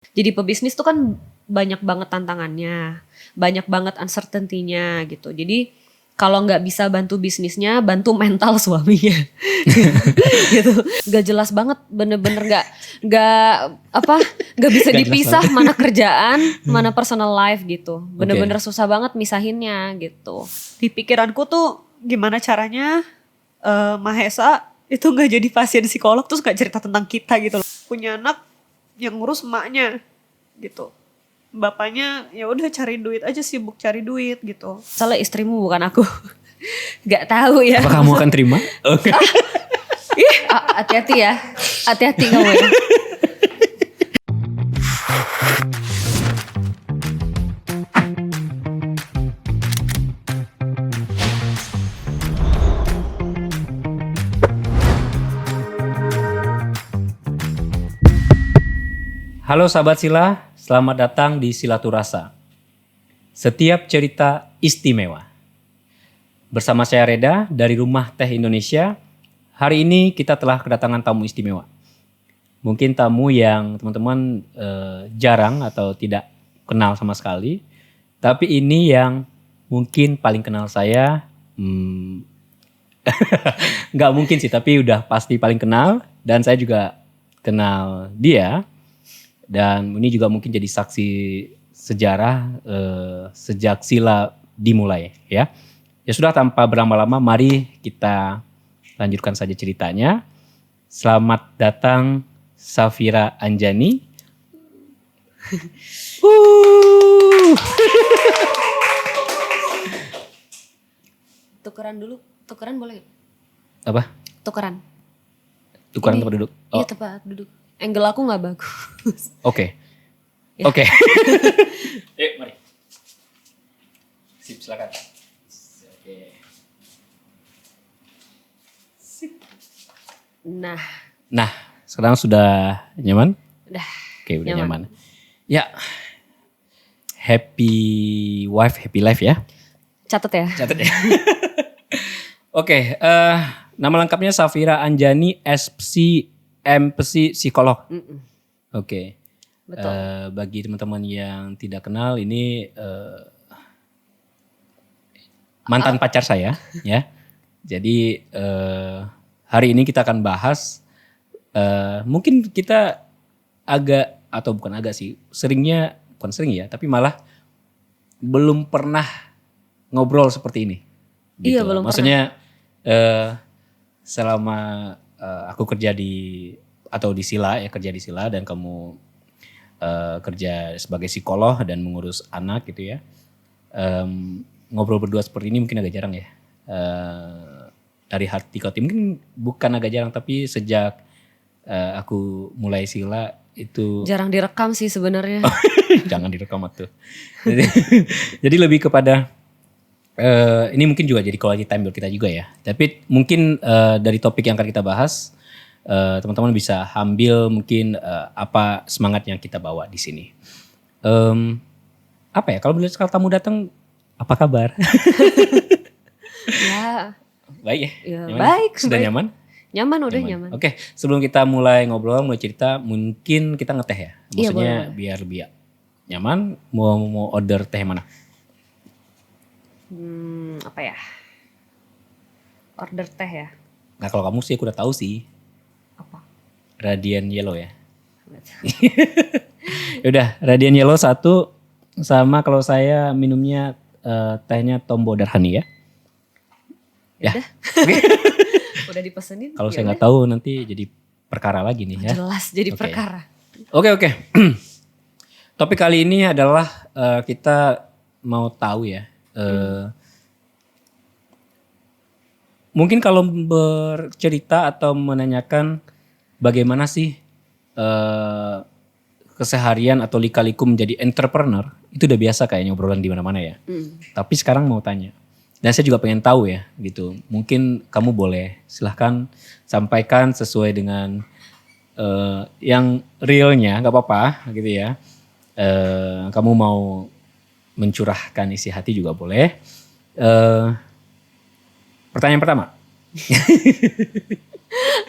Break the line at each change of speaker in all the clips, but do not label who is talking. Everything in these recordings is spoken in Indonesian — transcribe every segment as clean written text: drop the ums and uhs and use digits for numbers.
Jadi pebisnis tuh kan banyak banget tantangannya, banyak banget uncertainty-nya gitu. Jadi kalau nggak bisa bantu bisnisnya, bantu mental suaminya. Gitu. Gak jelas banget, bener-bener nggak apa, nggak bisa
Gak jelas
dipisah
banget.
mana kerjaan, mana personal life gitu. Bener-bener
Oke.
susah banget misahinnya gitu. Di pikiranku tuh gimana caranya Mahesa itu nggak jadi pasien psikolog terus nggak cerita tentang kita gitu loh. Punya anak yang ngurus emaknya gitu. Bapaknya ya udah cari duit aja, sibuk cari duit gitu. Soalnya istrimu bukan aku. Gak tahu ya.
Apa kamu akan terima? Oke.
Hati-hati ya. Hati-hati kamu ya.
Halo sahabat Sila, selamat datang di Silaturasa. Setiap cerita istimewa. Bersama saya Reda dari Rumah Teh Indonesia. Hari ini kita telah kedatangan tamu istimewa. Mungkin tamu yang teman-teman jarang atau tidak kenal sama sekali. Tapi ini yang mungkin paling kenal saya. Nggak mungkin sih, tapi udah pasti paling kenal. Dan saya juga kenal dia. Dan ini juga mungkin jadi saksi sejarah sejak Sila dimulai ya. Ya sudah, tanpa berlama-lama mari kita lanjutkan saja ceritanya. Selamat datang Safira Anjani.
Tukeran dulu. Tukeran boleh?
Apa?
Tukeran.
Tukaran
Ini.
tempat duduk.
Iya tempat duduk. Angle aku gak bagus.
Oke.
Ya.
Oke. Yuk mari. Sip, silakan. Oke.
Nah,
Sekarang sudah nyaman?
udah.
Oke, udah
Nyaman.
nyaman. Ya. Happy wife, happy life ya.
Catat ya.
Catat ya. Oke, nama lengkapnya Safira Anjani, SPSI, MPSI, psikolog. Oke.
Betul.
Bagi teman-teman yang tidak kenal, ini mantan pacar saya, ya. Jadi hari ini kita akan bahas, mungkin kita agak, atau bukan agak sih, bukan sering ya, tapi malah belum pernah ngobrol seperti ini. Gitu.
Iya, belum
Maksudnya selama aku kerja di Sila, ya kerja di Sila, dan kamu kerja sebagai psikolog dan mengurus anak gitu ya. Ngobrol berdua seperti ini mungkin agak jarang ya. Dari hati ke hati mungkin bukan agak jarang, tapi sejak aku mulai Sila itu
Jarang direkam sih sebenarnya.
jangan direkam tuh. Jadi lebih kepada ini mungkin juga jadi quality time buat kita juga ya. Tapi mungkin dari topik yang akan kita bahas, teman-teman bisa ambil mungkin apa semangat yang kita bawa di sini. Apa ya, kalau misalnya tamu datang, apa kabar?
Ya,
Baik ya?
ya
Nyaman?
baik.
Sudah
baik.
nyaman?
Nyaman udah nyaman.
Oke, sebelum kita mulai ngobrol, mulai cerita, mungkin kita ngeteh ya.
Iya,
Maksudnya
boleh.
biar lebih nyaman. Mau order teh mana?
Apa ya? Order teh ya.
Nah kalau kamu sih aku udah tahu sih.
Apa?
Radiant Yellow ya. Yaudah, Radiant Yellow 1, sama kalau saya minumnya tehnya Tombo Darhani ya. Ya.
Udah dipesenin.
Kalau saya
ya
nggak tahu nanti jadi perkara lagi nih ya.
jelas jadi
Oke.
perkara.
Oke. Topik kali ini adalah kita mau tahu ya. Mungkin kalau bercerita atau menanyakan bagaimana sih keseharian atau lika-liku menjadi entrepreneur, itu udah biasa kayaknya obrolan di mana-mana ya. Tapi sekarang mau tanya, dan saya juga pengen tahu ya gitu. Mungkin kamu boleh silahkan sampaikan sesuai dengan yang realnya, nggak apa-apa gitu ya. Kamu mau mencurahkan isi hati juga boleh. Pertanyaan pertama.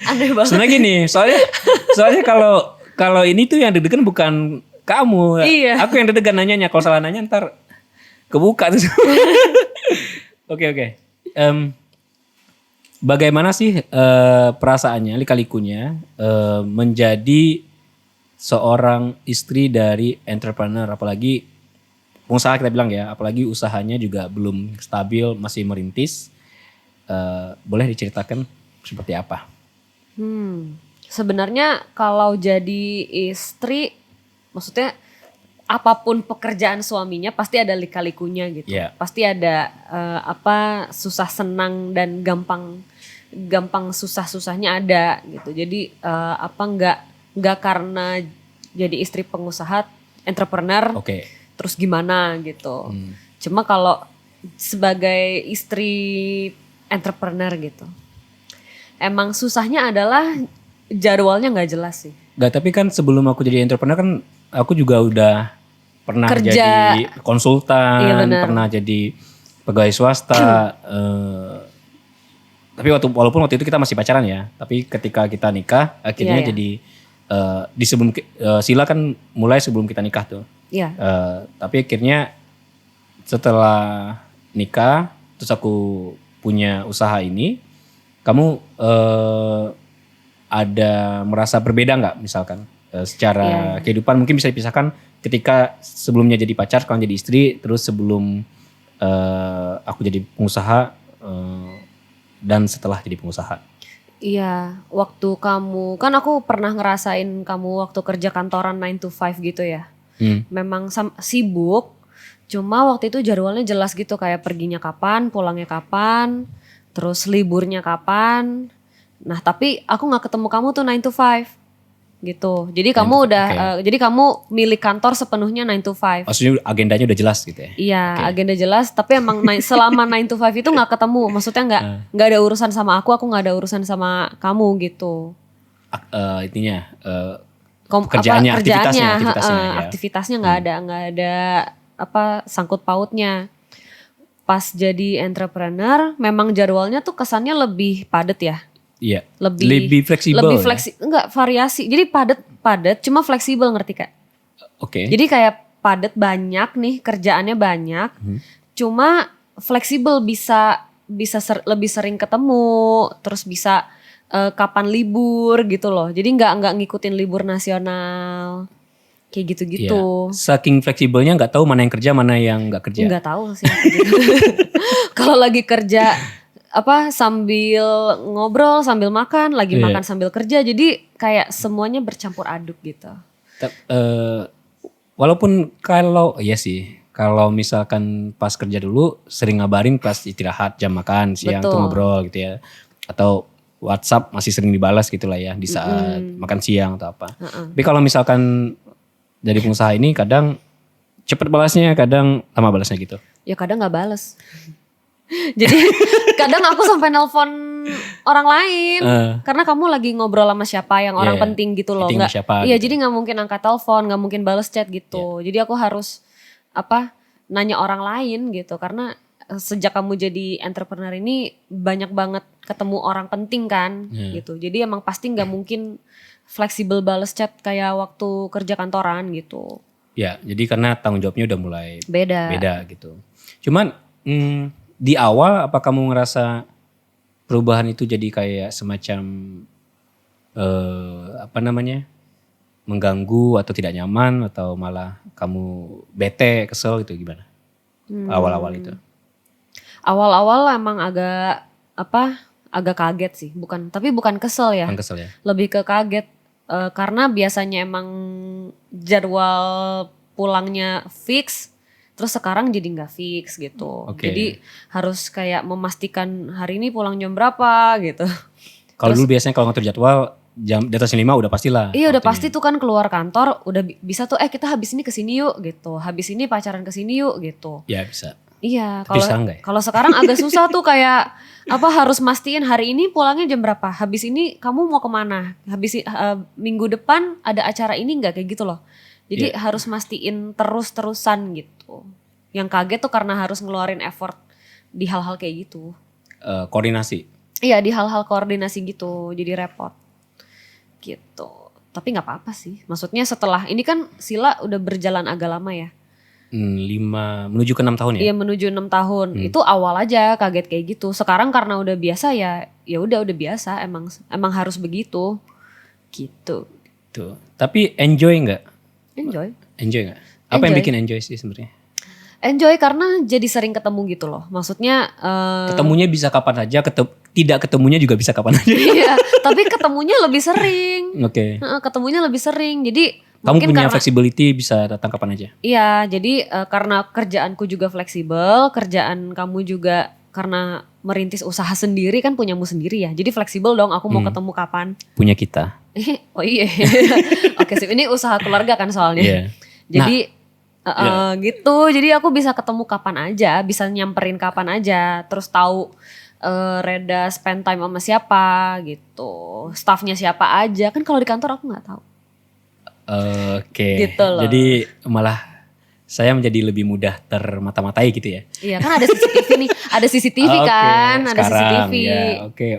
Aneh banget.
Sebenarnya gini, soalnya kalau ini tuh yang deg-degan bukan kamu.
Iya.
Aku yang deg-degan nanyanya. Kalau salah nanya ntar kebuka tuh. Oke. Bagaimana sih perasaannya, lika-likunya menjadi seorang istri dari entrepreneur, apalagi pengusaha kita bilang ya, apalagi usahanya juga belum stabil, masih merintis. Boleh diceritakan seperti apa?
Sebenarnya kalau jadi istri, maksudnya apapun pekerjaan suaminya pasti ada lika-likunya gitu.
Iya.
Pasti ada susah senang dan gampang susah-susahnya ada gitu. Jadi nggak karena jadi istri pengusaha, entrepreneur,
Oke.
terus gimana gitu. Cuma kalau sebagai istri entrepreneur gitu, emang susahnya adalah jadwalnya nggak jelas sih.
Gak, tapi kan sebelum aku jadi entrepreneur kan aku juga udah pernah
Kerja.
jadi konsultan,
Iya, benar.
pernah jadi pegawai swasta. Tapi walaupun waktu itu kita masih pacaran ya, tapi ketika kita nikah akhirnya
Iya, iya.
jadi di sebelum Sila kan mulai sebelum kita nikah tuh.
Iya.
Tapi akhirnya setelah nikah terus aku punya usaha ini, kamu ada merasa berbeda nggak misalkan secara kehidupan, mungkin bisa dipisahkan ketika sebelumnya jadi pacar, sekarang jadi istri, terus sebelum aku jadi pengusaha dan setelah jadi pengusaha.
Iya, waktu kamu, kan aku pernah ngerasain kamu waktu kerja kantoran 9 to 5 gitu ya. Memang sibuk, cuma waktu itu jadwalnya jelas gitu, kayak perginya kapan, pulangnya kapan, terus liburnya kapan. Nah tapi aku gak ketemu kamu tuh 9 to 5 gitu. Jadi kamu jadi kamu milik kantor sepenuhnya 9 to 5.
Maksudnya agendanya udah jelas gitu ya?
Iya, agenda jelas, tapi emang selama 9 to 5 itu gak ketemu. Maksudnya gak ada urusan sama aku gak ada urusan sama kamu gitu.
Intinya
Kerjaannya,
aktivitasnya
aktivitasnya nggak ada sangkut pautnya. Pas jadi entrepreneur, memang jadwalnya tuh kesannya lebih padat ya.
Iya.
Lebih
fleksibel.
Lebih fleksibel, enggak variasi. Jadi padat, cuma fleksibel, ngerti Kak?
Oke.
Jadi kayak padat banyak nih, kerjaannya banyak, cuma fleksibel, bisa lebih sering ketemu, terus bisa kapan libur gitu loh. Jadi nggak ngikutin libur nasional kayak gitu-gitu.
Iya. Saking fleksibelnya nggak tahu mana yang kerja mana yang nggak kerja.
Nggak tahu sih. Kalau lagi kerja sambil ngobrol sambil makan, lagi makan sambil kerja. Jadi kayak semuanya bercampur aduk gitu.
Walaupun kalau misalkan pas kerja dulu sering ngabarin pas istirahat jam makan siang tuh ngobrol gitu ya. Atau WhatsApp masih sering dibalas gitu lah ya di saat makan siang atau apa. Tapi kalau misalkan dari pengusaha ini kadang cepet balasnya, kadang lama balasnya gitu.
Ya kadang nggak balas. Jadi kadang aku sampai nelpon orang lain karena kamu lagi ngobrol sama siapa yang orang penting gitu loh. Iya,
gitu.
Jadi nggak mungkin angkat telepon, nggak mungkin balas chat gitu. Jadi aku harus nanya orang lain gitu, karena sejak kamu jadi entrepreneur ini banyak banget ketemu orang penting kan gitu. Jadi emang pasti nggak mungkin fleksibel balas chat kayak waktu kerja kantoran gitu.
Ya, jadi karena tanggung jawabnya udah mulai
beda
gitu. Cuman di awal apa kamu ngerasa perubahan itu jadi kayak semacam mengganggu atau tidak nyaman, atau malah kamu bete, kesel gitu, gimana? Awal-awal itu.
Awal-awal emang agak kaget sih, bukan kesel ya.
Bukan kesel ya.
Lebih ke kaget karena biasanya emang jadwal pulangnya fix, terus sekarang jadi nggak fix gitu. Jadi harus kayak memastikan hari ini pulang jam berapa gitu.
Kalau dulu biasanya kalau ngatur jadwal jam di atas 5 udah pastilah.
Iya udah pasti tuh kan, keluar kantor udah bisa tuh kita habis ini kesini yuk gitu. Habis ini pacaran kesini yuk gitu.
Ya bisa.
Iya,
ya?
kalau sekarang agak susah tuh, kayak harus mastiin hari ini pulangnya jam berapa. Habis ini kamu mau kemana? Habis minggu depan ada acara ini nggak, kayak gitu loh. Jadi harus mastiin terus-terusan gitu. Yang kaget tuh karena harus ngeluarin effort di hal-hal kayak gitu.
Koordinasi.
Iya, di hal-hal koordinasi gitu, jadi repot. Gitu. Tapi nggak apa-apa sih. Maksudnya setelah ini kan Sila udah berjalan agak lama ya.
5 menuju ke 6 tahun ya.
Iya menuju 6 tahun. Itu awal aja kaget kayak gitu. Sekarang karena udah biasa ya udah biasa. Emang harus begitu. Gitu.
Tuh. Tapi enjoy nggak?
Enjoy.
Enjoy nggak? Apa yang
Enjoy.
bikin enjoy sih sebenarnya?
Enjoy karena jadi sering ketemu gitu loh. Maksudnya
Ketemunya bisa kapan aja, tidak ketemunya juga bisa kapan aja.
iya, tapi ketemunya lebih sering.
Oke.
Ketemunya lebih sering. Jadi
Kamu
mungkin
punya
karena
flexibility bisa datang kapan aja.
iya, jadi karena kerjaanku juga fleksibel, kerjaan kamu juga karena merintis usaha sendiri kan punyamu sendiri ya. Jadi fleksibel dong aku mau ketemu kapan.
Punya kita.
Oh iya. Oke sip, ini usaha keluarga kan soalnya.
Iya.
Jadi gitu. Jadi aku bisa ketemu kapan aja, bisa nyamperin kapan aja, terus tahu Reda spend time sama siapa gitu. Staffnya siapa aja. Kan kalau di kantor aku nggak tahu.
Oke.
Gitu loh.
Jadi malah saya menjadi lebih mudah termata-matai gitu ya.
Iya kan ada CCTV nih, ada CCTV
Oke,
kan, ada
sekarang,
CCTV.
Ya, oke.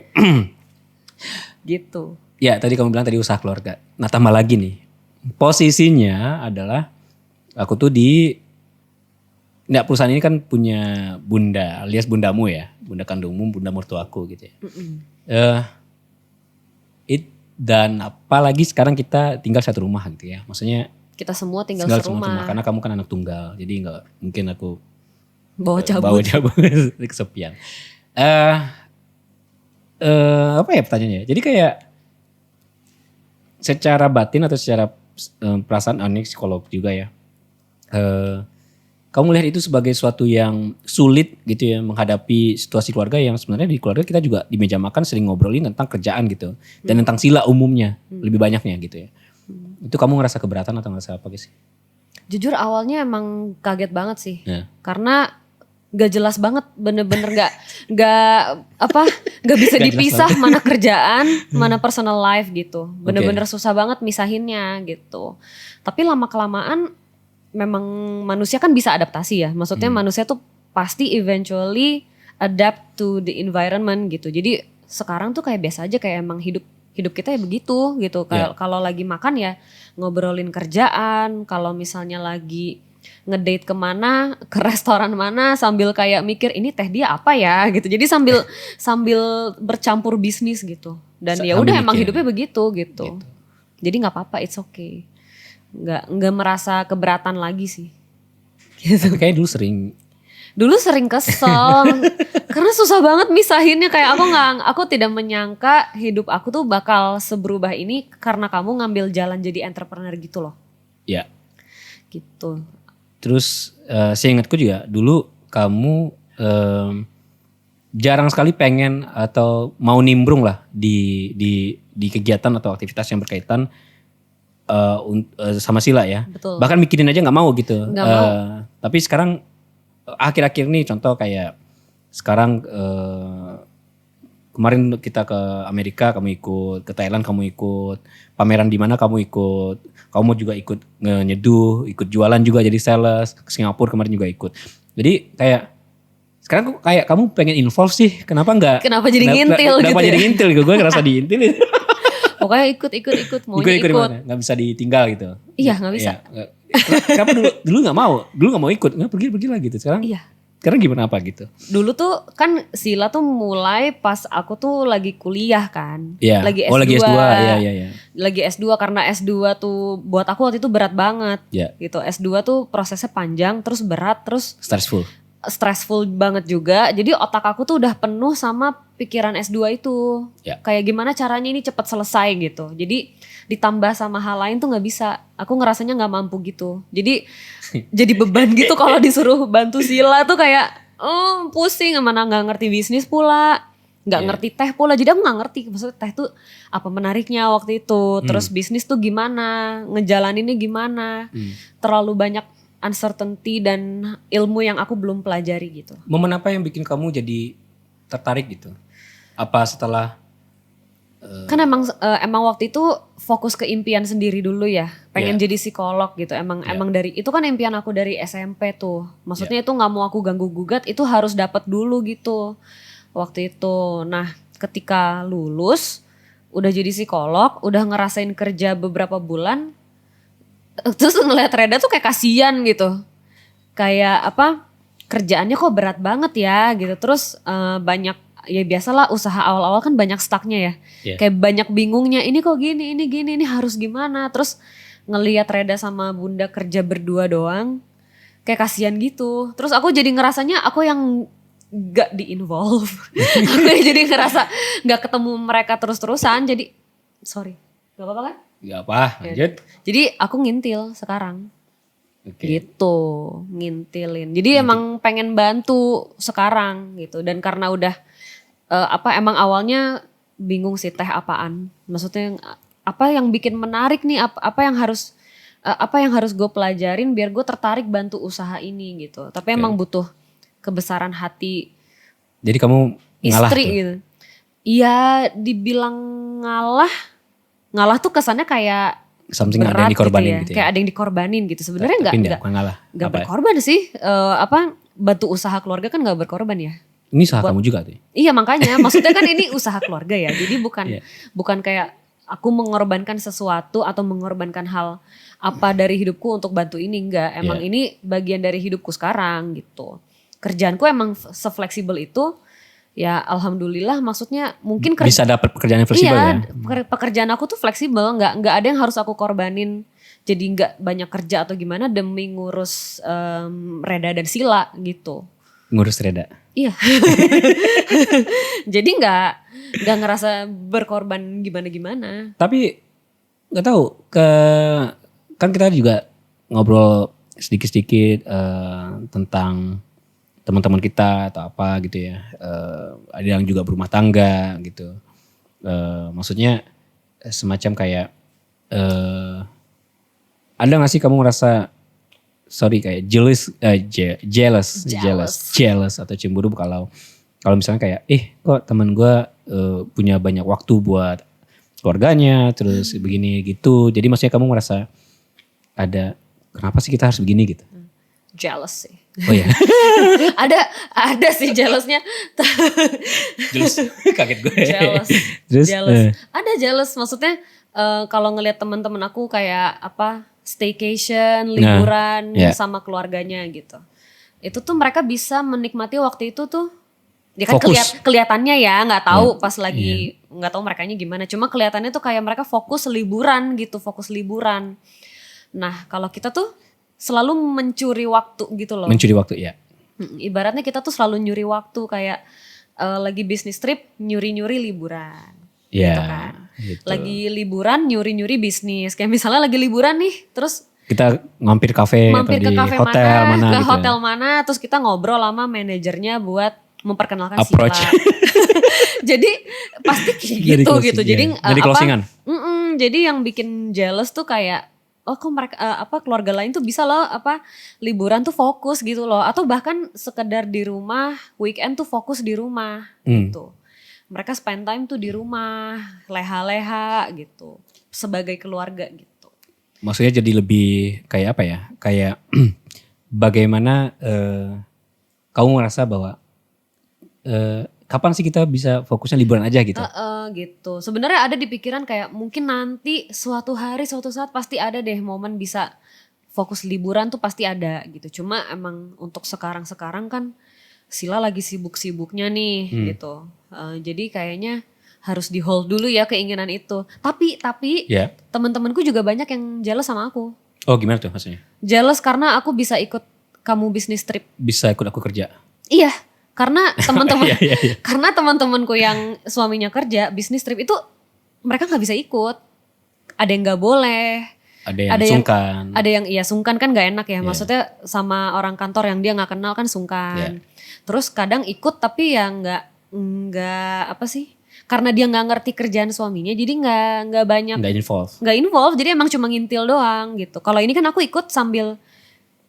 Gitu.
Ya tadi kamu bilang tadi usaha keluarga. Nah tambah lagi nih. Posisinya adalah aku tuh Nggak, perusahaan ini kan punya bunda alias bundamu ya. Bunda kandungmu, bunda mertuaku gitu ya. Dan apalagi sekarang kita tinggal satu rumah gitu ya. Maksudnya
Kita semua tinggal
serumah.
serumah.
Karena kamu kan anak tunggal. Jadi nggak mungkin aku
Bawa
bawa
cabut.
kesepian. Apa ya pertanyaannya? Jadi kayak secara batin atau secara perasaan Onyx psikolog juga ya. Kamu melihat itu sebagai suatu yang sulit gitu ya menghadapi situasi keluarga yang sebenarnya di keluarga kita juga di meja makan sering ngobrolin tentang kerjaan gitu dan tentang sila umumnya lebih banyaknya gitu ya. Itu kamu ngerasa keberatan atau ngerasa apa sih?
Jujur awalnya emang kaget banget sih.
Ya.
Karena gak jelas banget, bener-bener gak bisa
Gak
dipisah
jelas
mana kerjaan, mana personal life gitu. Bener-bener susah banget misahinnya gitu. Tapi lama-kelamaan memang manusia kan bisa adaptasi ya. Maksudnya manusia tuh pasti eventually adapt to the environment gitu. Jadi sekarang tuh kayak biasa aja, kayak emang hidup kita ya begitu gitu. Kalau lagi makan ya ngobrolin kerjaan, kalau misalnya lagi ngedate kemana, ke restoran mana, sambil kayak mikir ini teh dia apa ya gitu. Jadi sambil bercampur bisnis gitu. Dan ya udah emang hidupnya begitu gitu. Jadi nggak apa-apa, it's okay. Nggak merasa keberatan lagi sih. Gitu.
Tapi kayak
Dulu sering kesel karena susah banget misahinnya, kayak aku tidak menyangka hidup aku tuh bakal seberubah ini karena kamu ngambil jalan jadi entrepreneur gitu loh.
Ya.
Gitu.
Terus seingatku juga dulu kamu jarang sekali pengen atau mau nimbrung lah di kegiatan atau aktivitas yang berkaitan sama Sila ya.
Betul.
Bahkan mikirin aja nggak mau gitu.
Nggak mau.
Tapi sekarang akhir-akhir nih contoh kayak sekarang kemarin kita ke Amerika kamu ikut, ke Thailand kamu ikut, pameran di mana kamu ikut, kamu juga ikut nyeduh, ikut jualan juga jadi sales, ke Singapura kemarin juga ikut. Jadi kayak sekarang kok kayak kamu pengen involve sih, kenapa
jadi ngintil gitu
Kenapa
ya?
jadi ngintil? Gue ngerasa diintil.
Pokoknya ikut maunya ikut.
Nggak bisa ditinggal gitu.
Iya nggak bisa.
Iya. Kenapa dulu nggak mau ikut, nggak pergi lah gitu. Sekarang gimana apa gitu?
Dulu tuh kan Sila tuh mulai pas aku tuh lagi kuliah kan.
Iya.
Lagi S2.
Lagi S2, iya.
Lagi S2 karena S2 tuh buat aku waktu itu berat banget.
Iya.
Gitu. S2 tuh prosesnya panjang, terus berat, terus stressful banget juga. Jadi otak aku tuh udah penuh sama pikiran S2 itu.
Ya.
Kayak gimana caranya ini cepat selesai gitu. Jadi ditambah sama hal lain tuh gak bisa. Aku ngerasanya gak mampu gitu. Jadi jadi beban gitu kalau disuruh bantu Sila tuh kayak pusing, mana gak ngerti bisnis pula. Gak ngerti teh pula. Jadi aku gak ngerti maksudnya teh tuh apa menariknya waktu itu. Terus bisnis tuh gimana, ngejalaninnya gimana. Terlalu banyak uncertainty dan ilmu yang aku belum pelajari gitu.
Momen apa yang bikin kamu jadi tertarik gitu? Apa setelah
kan emang waktu itu fokus ke impian sendiri dulu ya, pengen jadi psikolog gitu. Emang dari itu kan impian aku dari SMP tuh. Maksudnya itu nggak mau aku ganggu gugat, itu harus dapat dulu gitu waktu itu. Nah ketika lulus udah jadi psikolog, udah ngerasain kerja beberapa bulan, terus ngeliat Reda tuh kayak kasian gitu. Kayak apa, kerjaannya kok berat banget ya gitu. Terus banyak, ya biasalah usaha awal-awal kan banyak stucknya ya.
Iya.
Kayak banyak bingungnya, ini kok gini, ini harus gimana. Terus ngeliat Reda sama Bunda kerja berdua doang, kayak kasihan gitu. Terus aku jadi ngerasanya aku yang gak di-involve. Aku jadi ngerasa gak ketemu mereka terus-terusan. Jadi sorry, gak apa-apa kan?
Gak apa, lanjut.
Jadi aku ngintil sekarang.
Oke.
Gitu, ngintilin. Jadi emang pengen bantu sekarang gitu. Dan karena udah emang awalnya bingung sih teh apaan. Maksudnya apa yang bikin menarik nih, apa yang harus gue pelajarin biar gue tertarik bantu usaha ini gitu. Tapi emang butuh kebesaran hati
Jadi kamu ngalah
istri
tuh?
gitu. Iya, dibilang ngalah tuh kesannya kayak
Something ada
berat
yang dikorbanin
gitu ya.
gitu ya?
Kayak ada yang dikorbanin gitu. Sebenarnya
Tapi
enggak
bukan ngalah.
nggak
Apa ya?
berkorban sih. Bantu usaha keluarga kan nggak berkorban ya.
Ini usaha kamu juga tuh?
Iya makanya, maksudnya kan ini usaha keluarga ya. Jadi
Iya.
bukan kayak aku mengorbankan sesuatu atau mengorbankan hal apa dari hidupku untuk bantu ini, enggak. Emang
Iya.
ini bagian dari hidupku sekarang gitu. Kerjaanku emang sefleksibel itu. Ya alhamdulillah, maksudnya mungkin
Bisa dapat pekerjaan yang fleksibel ya?
pekerjaan aku tuh fleksibel, nggak ada yang harus aku korbanin. Jadi nggak banyak kerja atau gimana demi ngurus Reda dan Sila gitu.
Ngurus Reda?
Iya. Jadi nggak ngerasa berkorban gimana-gimana.
Tapi nggak tahu, kan kita juga ngobrol sedikit-sedikit tentang teman-teman kita atau apa gitu ya. Ada yang juga berumah tangga gitu. Maksudnya semacam kayak ada gak sih kamu ngerasa kayak jealous atau cemburu kalau misalnya kayak kok teman gue punya banyak waktu buat keluarganya terus begini gitu. Jadi maksudnya kamu ngerasa ada kenapa sih kita harus begini gitu?
Jealous sih.
Oh ya.
ada sih jealousnya.
Jealous. Kaget gue.
Jealous.
Terus
Ada jealous, maksudnya kalau ngelihat teman-teman aku kayak staycation, liburan sama keluarganya gitu. Itu tuh mereka bisa menikmati waktu itu tuh. Ya kan kelihatannya ya, nggak tahu pas lagi nggak tahu merekanya gimana. Cuma kelihatannya tuh kayak mereka fokus liburan gitu, fokus liburan. Nah, kalau kita tuh selalu mencuri waktu gitu loh.
Mencuri waktu ya.
Ibaratnya kita tuh selalu nyuri waktu kayak lagi bisnis trip nyuri-nyuri liburan.
Iya.
Gitu kan.
Gitu.
Lagi liburan nyuri-nyuri bisnis. Kayak misalnya lagi liburan nih terus
kita mampir kafe atau di hotel mana
ke
gitu.
hotel mana terus kita ngobrol sama manajernya buat memperkenalkan
Approach.
Sila. Jadi pasti kayak gitu. Jadi
Jadi closingan.
Jadi yang bikin jealous tuh kayak kok mereka keluarga lain tuh bisa loh liburan tuh fokus gitu loh, atau bahkan sekedar di rumah weekend tuh fokus di rumah gitu. Mereka spend time tuh di rumah, leha-leha gitu sebagai keluarga gitu.
Maksudnya jadi lebih kayak apa ya? Kayak bagaimana kamu merasa bahwa kapan sih kita bisa fokusnya liburan aja gitu?
Gitu. Sebenarnya ada di pikiran kayak mungkin nanti suatu hari suatu saat pasti ada deh momen bisa fokus liburan tuh pasti ada gitu. Cuma emang untuk sekarang kan Sila lagi sibuk-sibuknya nih gitu. Jadi kayaknya harus di hold dulu ya keinginan itu. Tapi teman-temanku juga banyak yang jealous sama aku.
Oh gimana tuh maksudnya?
Jealous karena aku bisa ikut kamu bisnis trip.
Bisa ikut aku kerja?
Iya. Karena teman-temanku yang suaminya kerja bisnis trip itu mereka nggak bisa ikut, ada yang nggak boleh,
ada yang sungkan,
ada yang sungkan kan nggak enak ya, maksudnya sama orang kantor yang dia nggak kenal kan sungkan, terus kadang ikut tapi ya nggak karena dia nggak ngerti kerjaan suaminya jadi nggak banyak nggak involve jadi emang cuma ngintil doang gitu. Kalau ini kan aku ikut sambil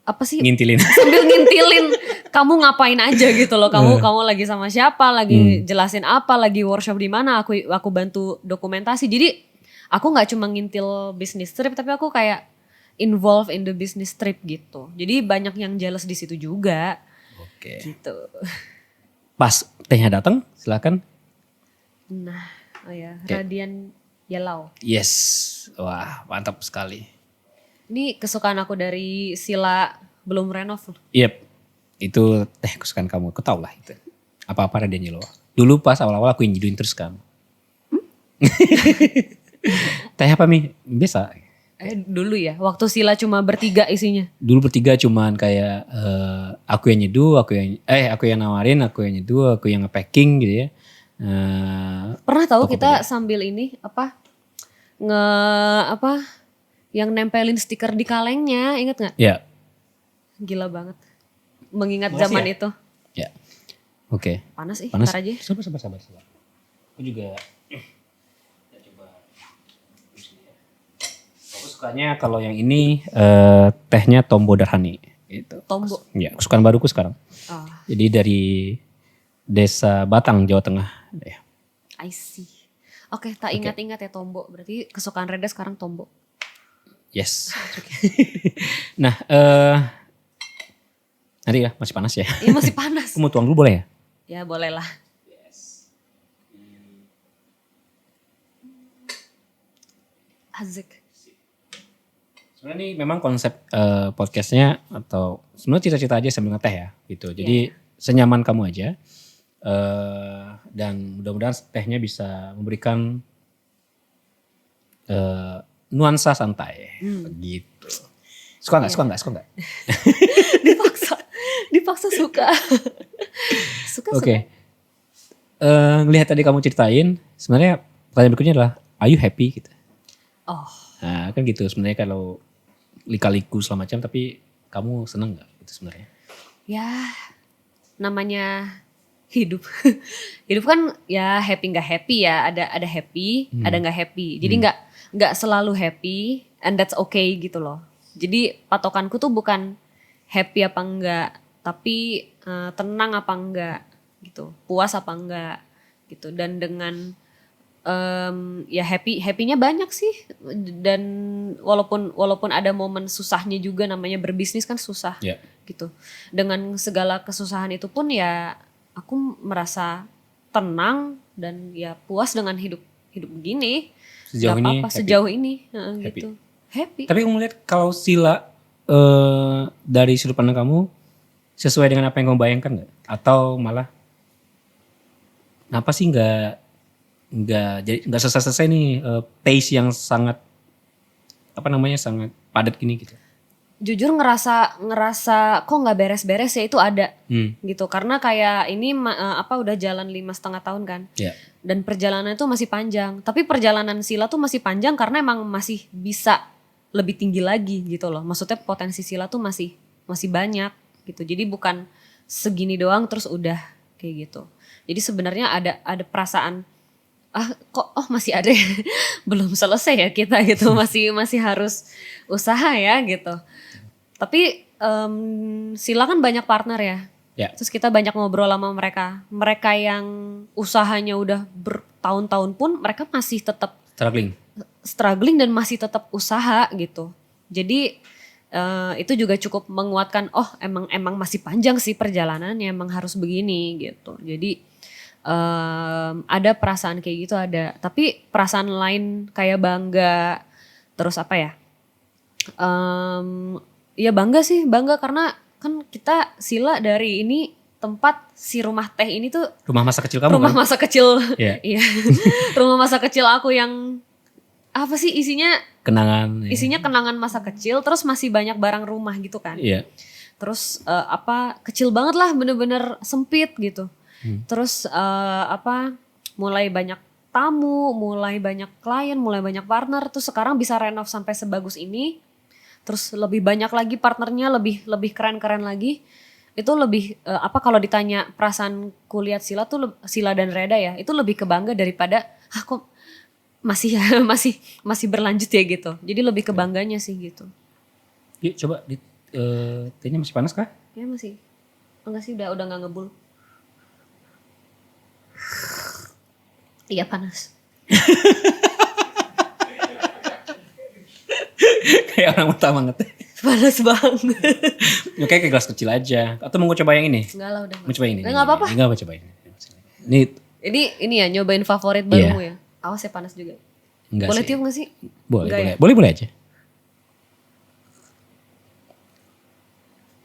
ngintilin
sambil ngintilin kamu ngapain aja gitu loh, kamu lagi sama siapa, lagi jelasin apa, lagi workshop di mana, aku bantu dokumentasi. Jadi aku nggak cuma ngintil business trip tapi aku kayak involve in the business trip gitu. Jadi banyak yang jealous di situ juga.
Oke.
Gitu.
Pas tehnya datang silakan.
Nah Oh ya,
Oke.
Radiant Yellow.
Yes. Wah, mantap sekali.
Ini kesukaan aku dari Sila belum renov.
Yep. Itu teh kesukaan kamu. Aku tau lah itu. Apa-apa Radiant Yellow. Dulu pas awal-awal aku yang nyeduin terus kan. Teh apa Mi? Biasa.
Dulu ya, waktu Sila cuma bertiga isinya.
Dulu bertiga cuman kayak aku yang nyeduh, aku yang nawarin, aku yang nyeduh, aku yang nge-packing gitu ya.
Pernah tahu
Tokopedia.
kita sambil ini yang nempelin stiker di kalengnya, inget nggak?
Ya.
Gila banget. Mengingat
Makasih
zaman
ya.
itu.
Ya. Oke.
Panas
Panas.
ntar aja.
Sabar. Aku juga coba. Aku sukanya kalau yang ini tehnya Tombo Darhani gitu.
Tombo.
Ya, kesukaan baruku sekarang.
Oh,
Jadi dari Desa Batang, Jawa Tengah. Ya.
I see. Oke, tak ingat-ingat ya Tombo. Berarti kesukaan Reda sekarang Tombo.
Yes. Nah, nanti ya masih panas ya.
Iya masih panas.
Aku mau tuang dulu boleh ya?
Ya boleh lah. Asik.
Sebenarnya ini memang konsep podcastnya atau sebenarnya cita-cita aja sambil ngeteh ya gitu. Jadi senyaman kamu aja. Dan mudah-mudahan tehnya bisa memberikan nuansa santai gitu. Suka nggak?
Dipaksa suka. Suka.
Oke. Ngelihat tadi kamu ceritain, sebenarnya pertanyaan berikutnya adalah, are you happy gitu?
Oh,
Nah kan gitu sebenarnya kalau lika-liku segala macam, tapi kamu seneng nggak gitu sebenarnya?
ya namanya hidup. Hidup kan ya happy nggak happy ya. Ada happy, ada nggak happy. Jadi nggak selalu happy, and that's okay gitu loh. Jadi patokanku tuh bukan happy apa enggak, tapi tenang apa enggak gitu, puas apa enggak gitu. Dan dengan ya happynya banyak sih. Dan walaupun ada momen susahnya juga, namanya berbisnis kan susah
Ya.
gitu. Dengan segala kesusahan itu pun ya aku merasa tenang dan ya puas dengan hidup begini.
Sejauh
Gak
ini
apa-apa
happy.
sejauh ini
Happy.
gitu. Happy.
Tapi kamu lihat kalau Sila dari sudut pandang kamu sesuai dengan apa yang kamu bayangkan nggak? Atau malah kenapa sih nggak selesai nih pace yang sangat sangat padat gini gitu?
Jujur ngerasa kok nggak beres-beres ya, itu ada gitu. Karena kayak ini udah jalan 5,5 tahun kan.
Ya.
Dan perjalanan itu masih panjang. Tapi perjalanan Sila tuh masih panjang karena emang masih bisa lebih tinggi lagi gitu loh. Maksudnya potensi Sila tuh masih banyak gitu. Jadi bukan segini doang terus udah kayak gitu. Jadi sebenarnya ada perasaan masih ada ya? Belum selesai ya kita gitu. Masih harus usaha ya gitu. Tapi Sila kan banyak partner ya.
Ya.
Terus kita banyak ngobrol sama mereka. Mereka yang usahanya udah bertahun-tahun pun mereka masih tetap struggling dan masih tetap usaha gitu. Jadi itu juga cukup menguatkan, emang masih panjang sih perjalanannya, emang harus begini gitu. Jadi ada perasaan kayak gitu ada. Tapi perasaan lain kayak bangga, terus apa ya? Ya bangga karena kan kita Sila dari ini tempat si rumah teh ini tuh
Rumah masa kecil kamu
rumah
kan?
masa kecil.
Iya.
Iya. Rumah masa kecil aku yang apa sih isinya
Kenangan.
isinya kenangan masa kecil, terus masih banyak barang rumah gitu kan.
Iya.
Terus kecil banget lah, bener-bener sempit gitu. Terus mulai banyak tamu, mulai banyak klien, mulai banyak partner. Terus sekarang bisa renov sampai sebagus ini. Terus lebih banyak lagi partnernya, lebih keren-keren lagi. Itu lebih kalau ditanya perasaan kulihat Sila tuh, Sila dan Reda ya, itu lebih kebangga daripada kok masih berlanjut ya gitu. Jadi lebih kebangganya sih gitu.
Yuk coba tehnya masih panas kah?
Ya masih. Enggak sih, udah nggak ngebul. Iya panas.
Kayak orang pertama ngeteh.
Panas banget.
Ya, kayak gelas kecil aja. Atau mau coba yang ini?
Enggak lah udah.
Mau coba ini?
Enggak apa-apa.
Enggak mau coba ini. Ini
Ini ya nyobain favorit barumu ya. Awas ya panas juga.
Enggak
Boleh
sih.
tiup gak sih?
Boleh,
Enggak
boleh.
ya?
Boleh aja.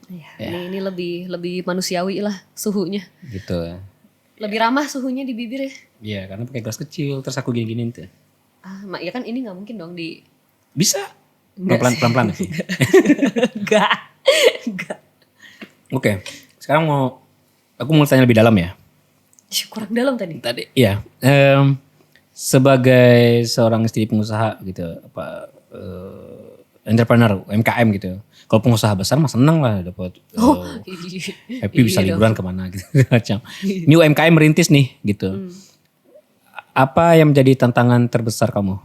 Iya,
Ya.
ini lebih manusiawi lah suhunya.
Gitu.
Lebih ramah suhunya di bibir ya.
Iya, karena pakai gelas kecil terus aku gini-giniin tuh.
Ya kan ini nggak mungkin dong di.
Bisa.
Enggak sih.
Pelan-pelan sih.
Enggak. Enggak.
Oke. Sekarang aku mau tanya lebih dalam ya.
Kurang dalam tadi.
Tadi ya, sebagai seorang istri pengusaha gitu, entrepreneur UMKM gitu. Kalau pengusaha besar mah seneng lah dapat happy bisa
Iya
liburan kemana gitu macam. Ini UMKM merintis nih gitu. Apa yang menjadi tantangan terbesar kamu?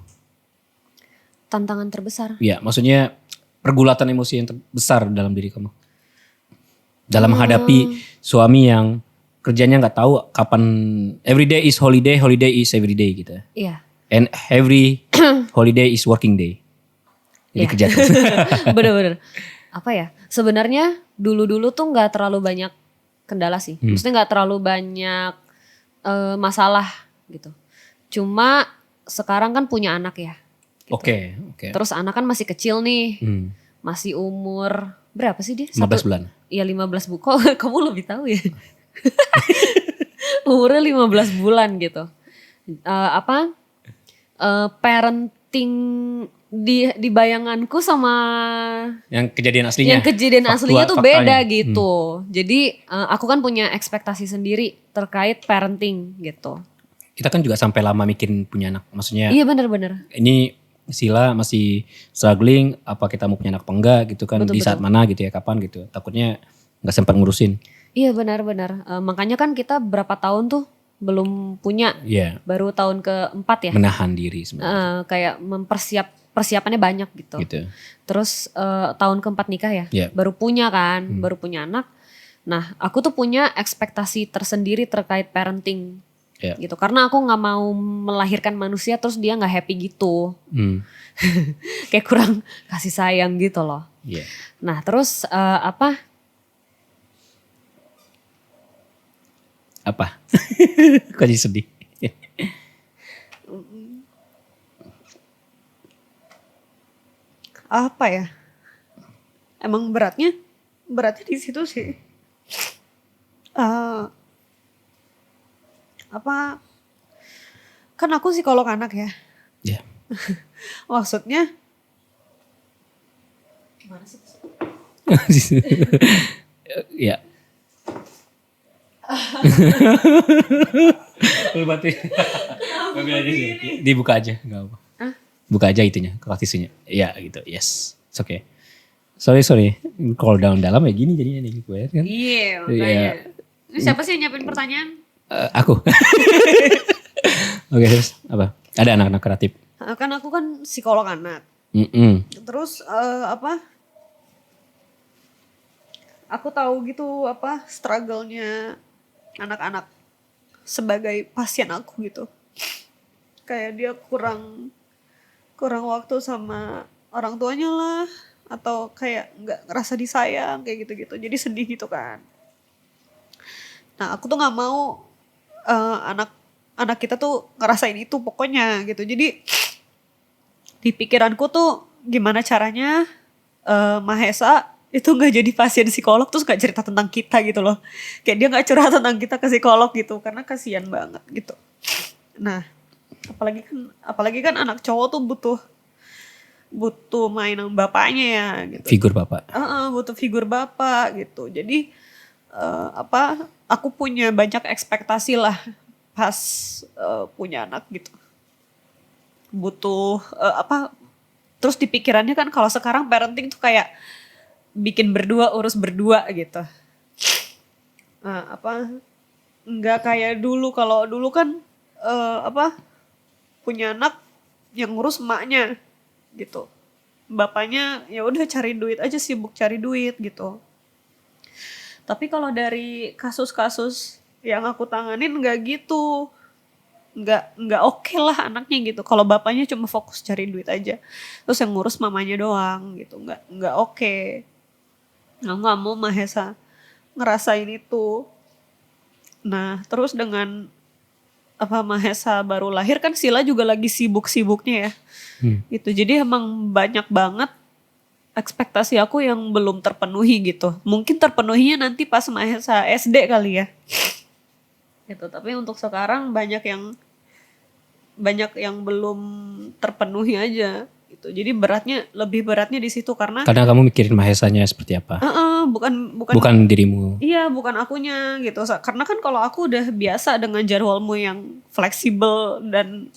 Tantangan terbesar.
Ya, maksudnya pergulatan emosi yang terbesar dalam diri kamu. Dalam menghadapi suami yang kerjanya nggak tahu kapan, every day is holiday, holiday is every day gitu.
Iya.
And every holiday is working day. Jadi
Iya.
kerja terus.
Bener-bener. Apa ya? Sebenarnya dulu-dulu tuh nggak terlalu banyak kendala sih. Maksudnya nggak terlalu banyak masalah gitu. Cuma sekarang kan punya anak ya.
Oke.
Terus anak kan masih kecil nih.
Hmm,
Masih umur berapa sih dia?
15 bulan.
Iya 15 bulan. Kok kamu lebih tahu ya? Umurnya 15 bulan gitu. Parenting di bayanganku sama
Yang kejadian aslinya.
yang kejadian aslinya tuh
faktanya.
beda gitu. Jadi aku kan punya ekspektasi sendiri terkait parenting gitu.
Kita kan juga sampai lama mikirin punya anak. Maksudnya
Iya benar-benar.
ini Sila masih struggling, apa kita mau punya anak apa enggak gitu kan.
Betul,
di saat mana gitu ya, kapan gitu. Takutnya gak sempat ngurusin.
Iya benar-benar. Makanya kan kita berapa tahun tuh belum punya.
Iya,
Baru tahun keempat ya.
menahan diri sebenarnya.
Kayak persiapannya banyak gitu.
Gitu.
Terus tahun keempat nikah ya,
Iya.
baru punya kan, baru punya anak. Nah, aku tuh punya ekspektasi tersendiri terkait parenting,
Iya.
gitu. Karena aku nggak mau melahirkan manusia terus dia nggak happy gitu,
Hmm,
kayak kurang kasih sayang gitu loh.
iya.
Nah, terus
Apa? Kok jadi sedih?
Apa ya? Emang beratnya di situ sih. Kan aku psikolog anak ya.
Iya.
Maksudnya
Iya. Berarti dibuka aja, nggak apa. Buka aja itunya, kertas tisunya. Iya gitu, yes, it's okay. Sorry, kalau dalam ya gini jadinya nih gue kan.
Iya,
Iya.
Siapa sih yang nyiapin pertanyaan?
Aku. Oke, terus apa? Ada anak-anak kreatif.
Kan aku kan psikolog anak. Terus aku tahu gitu struggle-nya anak-anak sebagai pasien aku gitu. Kayak dia kurang waktu sama orang tuanya lah, atau kayak nggak ngerasa disayang kayak gitu-gitu. Jadi sedih gitu kan. Nah, aku tuh nggak mau anak kita tuh ngerasain itu pokoknya gitu. Jadi di pikiranku tuh gimana caranya Mahesa itu nggak jadi pasien psikolog terus nggak cerita tentang kita gitu loh. Kayak dia nggak curhat tentang kita ke psikolog gitu karena kasihan banget gitu. Nah, apalagi kan anak cowok tuh butuh mainan bapaknya ya gitu.
Figur bapak.
Butuh figur bapak gitu. Jadi aku punya banyak ekspektasi lah pas punya anak gitu. Butuh terus di pikirannya kan kalau sekarang parenting tuh kayak bikin berdua, urus berdua gitu. Nggak kayak dulu. Kalau dulu kan punya anak yang ngurus emaknya gitu. Bapaknya ya udah cari duit aja, sibuk cari duit gitu. Tapi kalau dari kasus-kasus yang aku tanganin nggak gitu. Nggak oke lah anaknya gitu. Kalau bapaknya cuma fokus cari duit aja. Terus yang ngurus mamanya doang gitu. Nggak oke. Aku nggak mau Mahesa ngerasain itu. Nah, terus dengan Mahesa baru lahir kan Sila juga lagi sibuk-sibuknya ya. Gitu. Jadi emang banyak banget ekspektasi aku yang belum terpenuhi gitu. Mungkin terpenuhinya nanti pas Mahesa SD kali ya. Gitu. Tapi untuk sekarang banyak yang belum terpenuhi aja gitu. Jadi lebih beratnya di situ karena
kamu mikirin Mahesanya seperti apa?
bukan
Dirimu.
iya, bukan akunya gitu. Karena kan kalau aku udah biasa dengan jadwalmu yang fleksibel dan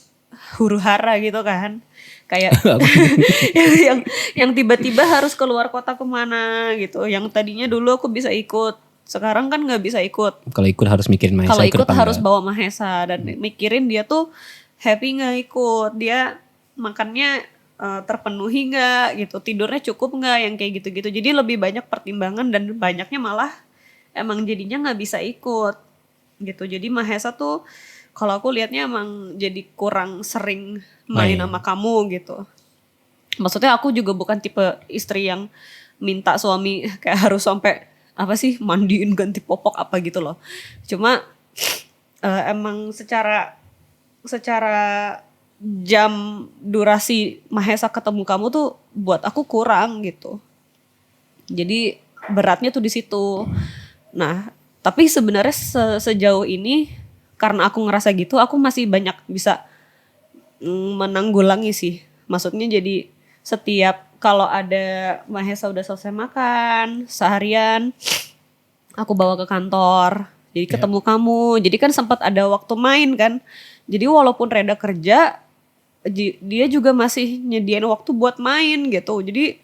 huru-hara gitu kan. Kayak yang tiba-tiba harus keluar kota kemana gitu. Yang tadinya dulu aku bisa ikut, sekarang kan nggak bisa ikut.
Kalau ikut harus mikirin Mahesa.
Kalau ikut harus bawa Mahesa dan mikirin dia tuh happy nggak ikut, dia makannya terpenuhi nggak gitu, tidurnya cukup nggak, yang kayak gitu-gitu. Jadi lebih banyak pertimbangan dan banyaknya malah emang jadinya nggak bisa ikut gitu. Jadi Mahesa tuh kalau aku lihatnya emang jadi kurang sering main sama kamu gitu. Maksudnya aku juga bukan tipe istri yang minta suami kayak harus sampai mandiin ganti popok apa gitu loh. Cuma emang secara jam durasi Mahesa ketemu kamu tuh buat aku kurang gitu. Jadi beratnya tuh di situ. Nah, tapi sebenarnya sejauh ini karena aku ngerasa gitu, aku masih banyak bisa menanggulangi sih. Maksudnya jadi setiap kalau ada Mahesa udah selesai makan seharian, aku bawa ke kantor. Jadi ketemu kamu. Jadi kan sempat ada waktu main kan. Jadi walaupun Reda kerja, dia juga masih nyediain waktu buat main gitu. Jadi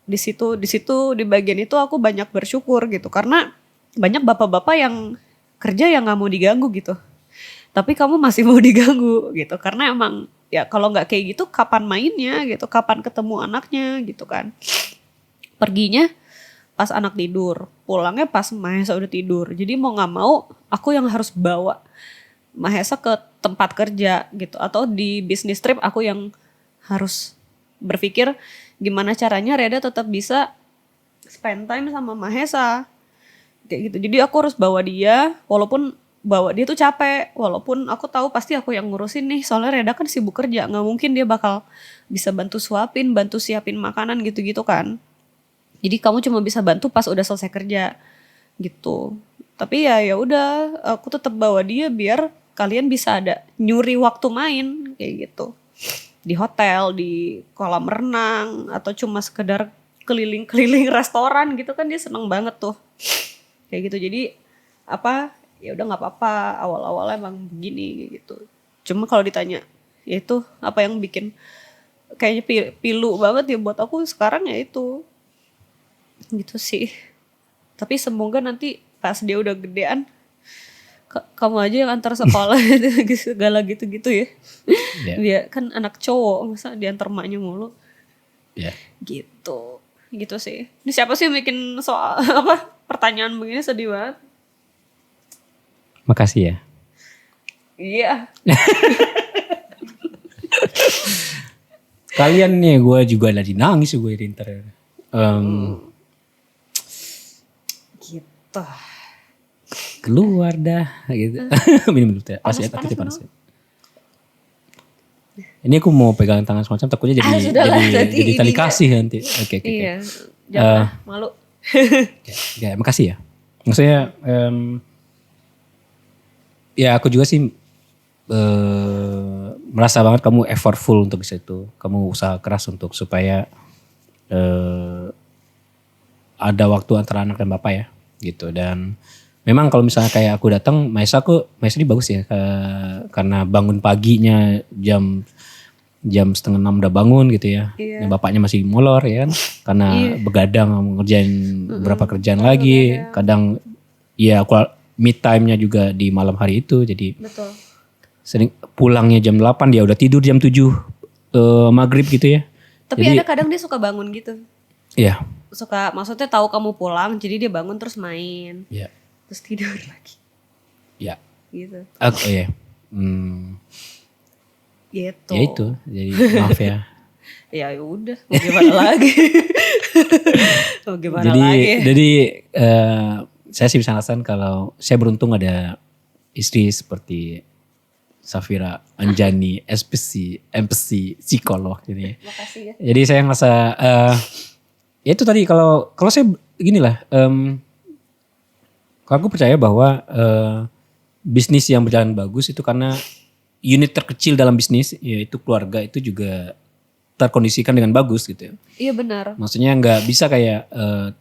di situ di bagian itu aku banyak bersyukur gitu, karena banyak bapak-bapak yang kerja yang nggak mau diganggu gitu. Tapi kamu masih mau diganggu gitu, karena emang ya kalau nggak kayak gitu kapan mainnya gitu, kapan ketemu anaknya gitu kan. Perginya pas anak tidur, pulangnya pas Mahesa udah tidur. Jadi mau nggak mau aku yang harus bawa Mahesa ke tempat kerja gitu, atau di bisnis trip aku yang harus berpikir gimana caranya Reda tetap bisa spend time sama Mahesa kayak gitu. Jadi aku harus bawa dia, walaupun bawa dia tuh capek, walaupun aku tahu pasti aku yang ngurusin nih, soalnya Reda kan sibuk kerja, nggak mungkin dia bakal bisa bantu suapin, bantu siapin makanan gitu-gitu kan. Jadi kamu cuma bisa bantu pas udah selesai kerja gitu. Tapi ya udah, aku tetap bawa dia biar kalian bisa ada nyuri waktu main kayak gitu. Di hotel, di kolam renang, atau cuma sekedar keliling-keliling restoran gitu kan, dia seneng banget tuh. Kayak gitu. Jadi ya udah nggak apa-apa, awal-awalnya emang begini gitu. Cuma kalau ditanya, ya itu apa yang bikin kayaknya pilu banget ya buat aku sekarang, ya itu gitu sih. Tapi semoga nanti pas dia udah gedean, kamu aja yang antar sekolah segala gitu-gitu ya. Dia kan anak cowok, masa diantar maknya mulu. Gitu sih. Ini siapa sih yang bikin soal pertanyaan begini, sedih banget.
Makasih ya.
Iya.
Kalian nih, gue juga lagi nangis gue di internet.
Gitu.
Keluar dah gitu. Minum dulu ya. Panas. Ini aku mau pegang tangan semacam, takutnya jadi tali kasih nanti. Oke.
Iya. Jangan malu.
Ya, makasih ya. Maksudnya ya aku juga sih merasa banget kamu effortful untuk bisa itu. Kamu usaha keras untuk supaya ada waktu antara anak dan bapak ya gitu. Dan memang kalau misalnya kayak aku datang, Mahesa ini bagus ya, karena bangun paginya jam 5:30 udah bangun gitu ya.
Iya.
Dan bapaknya masih molor ya kan, karena begadang ngerjain beberapa kerjaan lagi. Kadang ya aku mid time-nya juga di malam hari itu, jadi
betul.
Sering pulangnya jam 8, dia udah tidur jam 7 maghrib gitu ya.
Tapi
jadi,
ada kadang dia suka bangun gitu.
Iya.
Suka, maksudnya tahu kamu pulang, jadi dia bangun terus main.
Iya.
Terus tidur lagi.
Iya.
Gitu.
Iya.
Gitu.
Ya itu, jadi maaf ya.
Ya udah, mau gimana lagi? Mau gimana lagi?
Jadi saya sih bisa ngerasain kalau saya beruntung ada istri seperti Safira Anjani, empathy, psikolog ini.
Makasih ya.
Jadi saya ngerasa ya itu tadi kalau saya gini lah, kalau aku percaya bahwa bisnis yang berjalan bagus itu karena unit terkecil dalam bisnis yaitu keluarga itu juga terkondisikan dengan bagus gitu ya.
Iya benar.
Maksudnya nggak bisa kayak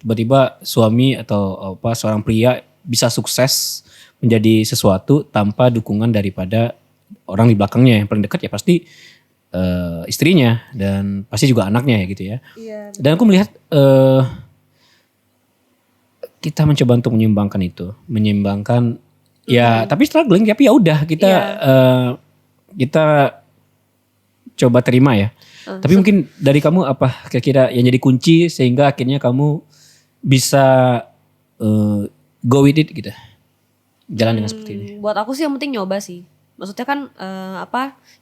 tiba-tiba suami atau seorang pria bisa sukses menjadi sesuatu tanpa dukungan daripada orang di belakangnya. Yang paling dekat ya pasti istrinya dan pasti juga anaknya ya gitu ya.
Iya.
Dan aku melihat kita mencoba untuk menyeimbangkan ya tapi struggling tapi ya udah kita kita coba terima ya. Tapi mungkin dari kamu apa kira-kira yang jadi kunci sehingga akhirnya kamu bisa go with it gitu. Jalan dengan seperti ini.
Buat aku sih yang penting nyoba sih. Maksudnya kan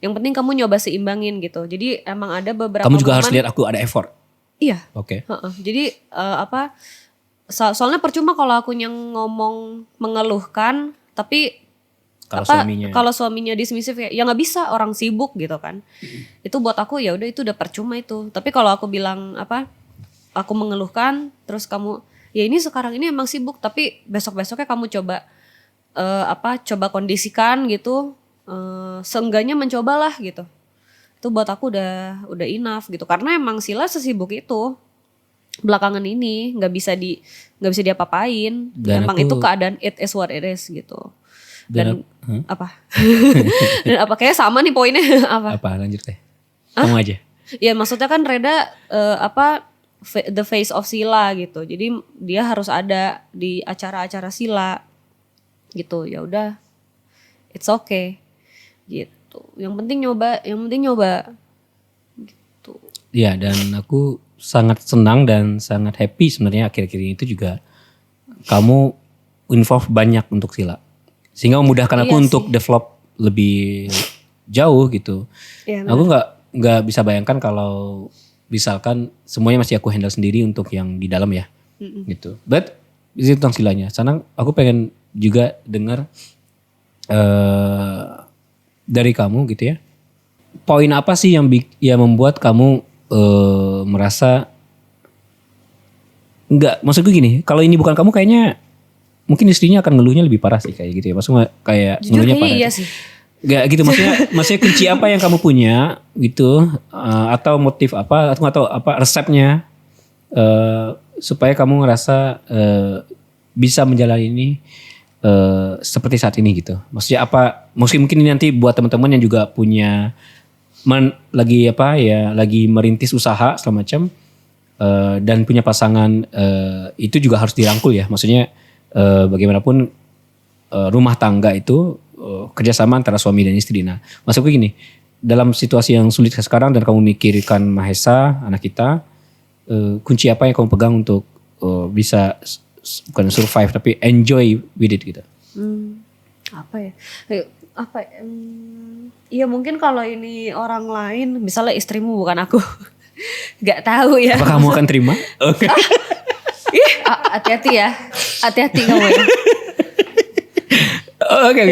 yang penting kamu nyoba seimbangin gitu. Jadi emang ada beberapa
kamu juga harus lihat aku ada effort.
Iya.
Oke.
Jadi soalnya percuma kalau aku yang ngomong mengeluhkan tapi kalau suaminya dismissive kayak ya nggak bisa orang sibuk gitu kan. Itu buat aku ya udah itu udah percuma itu. Tapi kalau aku bilang aku mengeluhkan terus kamu ya ini sekarang ini emang sibuk tapi besok-besoknya kamu coba coba kondisikan gitu. Seenggaknya mencobalah gitu. Itu buat aku udah enough gitu. Karena emang Sila sesibuk itu. Belakangan ini nggak bisa diapa-apain.
Dan
emang itu keadaan it is what it is gitu. Dan apa? Dan apa kayak sama nih poinnya apa?
Apa lanjut deh. Kamu aja.
Ya maksudnya kan Reda the face of Sila gitu. Jadi dia harus ada di acara-acara Sila gitu. Ya udah. It's okay. Gitu. Yang penting nyoba. Gitu.
Iya, dan aku sangat senang dan sangat happy sebenarnya akhir-akhir ini itu juga kamu involve banyak untuk Sila. Sehingga memudahkan aku untuk develop lebih jauh gitu.
Iya,
aku nggak bisa bayangkan kalau misalkan semuanya masih aku handle sendiri untuk yang di dalam ya. Gitu. But itu tentang Silanya. Sana aku pengen juga dengar dari kamu gitu ya. Poin apa sih yang membuat kamu merasa enggak, maksudku gini, kalau ini bukan kamu kayaknya mungkin istrinya akan ngeluhnya lebih parah sih kayak gitu ya. Maksudnya kayak
jujur
ngeluhnya parah.
Iya sih.
Enggak gitu maksudnya kunci apa yang kamu punya gitu atau motif apa atau apa resepnya supaya kamu ngerasa bisa menjalani ini seperti saat ini gitu. Maksudnya apa? Mungkin ini nanti buat teman-teman yang juga punya lagi merintis usaha segala macam dan punya pasangan itu juga harus dirangkul ya. Maksudnya bagaimanapun rumah tangga itu kerjasama antara suami dan istri. Nah, maksudku gini, dalam situasi yang sulit sekarang dan kamu mikirkan Mahesa anak kita, kunci apa yang kamu pegang untuk bisa bukan survive tapi enjoy with it gitu?
Apa ya? Iya mungkin kalau ini orang lain, misalnya istrimu bukan aku, nggak tahu ya.
Apa kamu akan terima? Oke.
Hati-hati ya, hati-hati kamu ya.
Oke.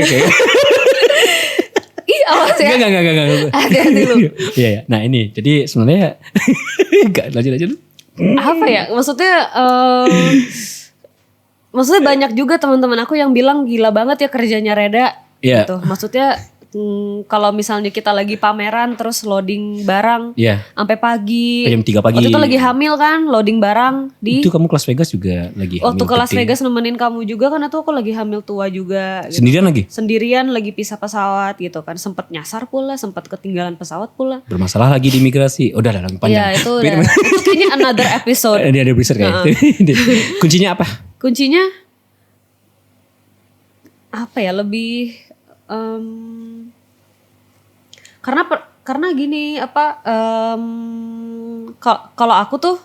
Ih awas ya.
Enggak.
Hati-hati lu.
Iya. Nah ini, jadi sebenarnya enggak lanjut.
Apa ya? Maksudnya banyak juga teman-teman aku yang bilang gila banget ya kerjanya Reda.
Yeah.
Gitu. Maksudnya kalau misalnya kita lagi pameran terus loading barang sampai pagi.
Jam 3 pagi.
Waktu itu lagi hamil kan, loading barang di.
Itu kamu ke Las Vegas juga lagi hamil.
Waktu ke Las Vegas nemenin kamu juga kan, itu aku lagi hamil tua juga. Gitu.
Sendirian lagi
pisah pesawat gitu kan, sempet nyasar pula, sempet ketinggalan pesawat pula.
Bermasalah lagi di imigrasi. Udah lagi panjang.
Iya itu udah. Itu kayaknya another episode.
Dia ada episode kayak. Kuncinya apa?
Kuncinya apa ya, lebih karena gini kalau aku tuh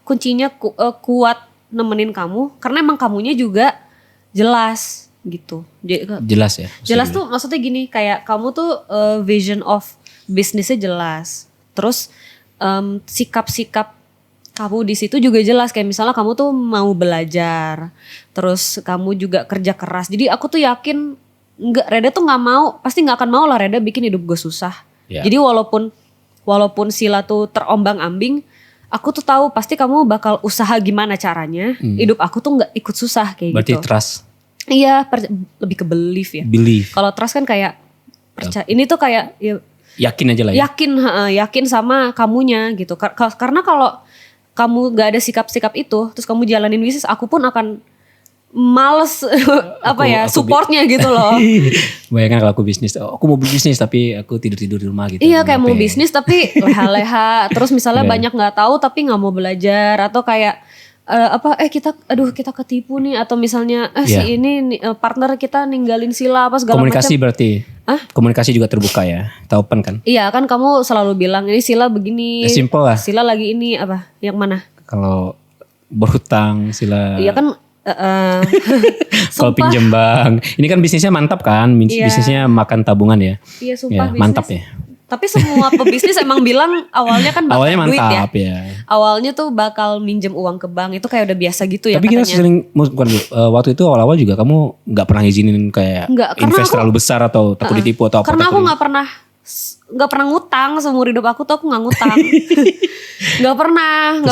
kuncinya kuat nemenin kamu karena emang kamunya juga jelas gitu.
Jelas ya.
Jelas tuh maksudnya gini, kayak kamu tuh vision of bisnisnya jelas. Terus sikap-sikap kamu di situ juga jelas, kayak misalnya kamu tuh mau belajar, terus kamu juga kerja keras. Jadi aku tuh yakin Reda tuh nggak mau, pasti nggak akan mau lah Reda bikin hidup gue susah.
Ya.
Jadi walaupun Sila tuh terombang-ambing, aku tuh tahu pasti kamu bakal usaha gimana caranya. Hidup aku tuh nggak ikut susah kayak
Berarti
gitu.
trust,
Iya, lebih ke belief ya.
belief,
Kalau trust kan kayak percaya. Ini tuh kayak ya,
yakin aja lah ya.
yakin sama kamunya gitu. Karena kalau kamu gak ada sikap-sikap itu, terus kamu jalanin bisnis, aku pun akan males
Aku
supportnya gitu loh.
Bayangkan kalau aku bisnis, aku mau bisnis tapi aku tidur-tidur di rumah gitu.
Iya kayak mau bisnis tapi leha-leha, terus misalnya banyak nggak tahu tapi nggak mau belajar, atau kayak kita ketipu nih, atau misalnya si ini partner kita ninggalin Sila apa segala macam.
Komunikasi berarti. Komunikasi juga terbuka ya, tak open kan?
Iya kan kamu selalu bilang ini Sila begini,
Ya, simple lah.
Sila lagi ini apa, yang mana?
Kalau berhutang Sila.
Iya kan.
Kalau pinjem bank, ini kan bisnisnya mantap kan, bisnisnya makan tabungan ya.
Iya sumpah bisnis.
Mantap ya.
Tapi semua pebisnis emang bilang awalnya kan bakal
Awalnya
duit
mantap ya.
Awalnya tuh bakal minjem uang ke bank, itu kayak udah biasa gitu ya.
Tapi kita
katanya.
sering, waktu itu awal-awal juga kamu nggak pernah izinin kayak invest terlalu besar atau takut ditipu atau apa?
Karena aku nggak pernah ngutang seumur hidup aku tuh, aku nggak ngutang. nggak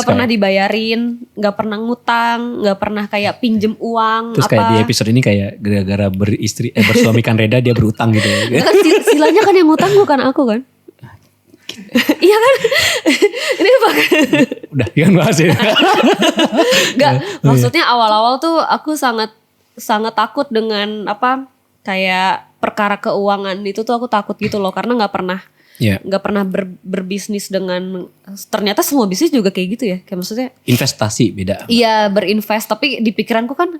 pernah dibayarin, nggak pernah ngutang, nggak pernah kayak pinjem uang.
Terus kayak di episode ini kayak gara-gara bersuamikan Reda dia berutang gitu.
Kan Silanya kan yang ngutang, bukan aku kan? Iya kan? Ini
udah jangan bahas ya.
Nggak, maksudnya awal-awal tuh aku sangat takut dengan kayak perkara keuangan itu tuh, aku takut gitu loh, karena nggak pernah berbisnis dengan, ternyata semua bisnis juga kayak gitu ya, kayak maksudnya
investasi beda.
Iya berinvest, tapi di pikiranku kan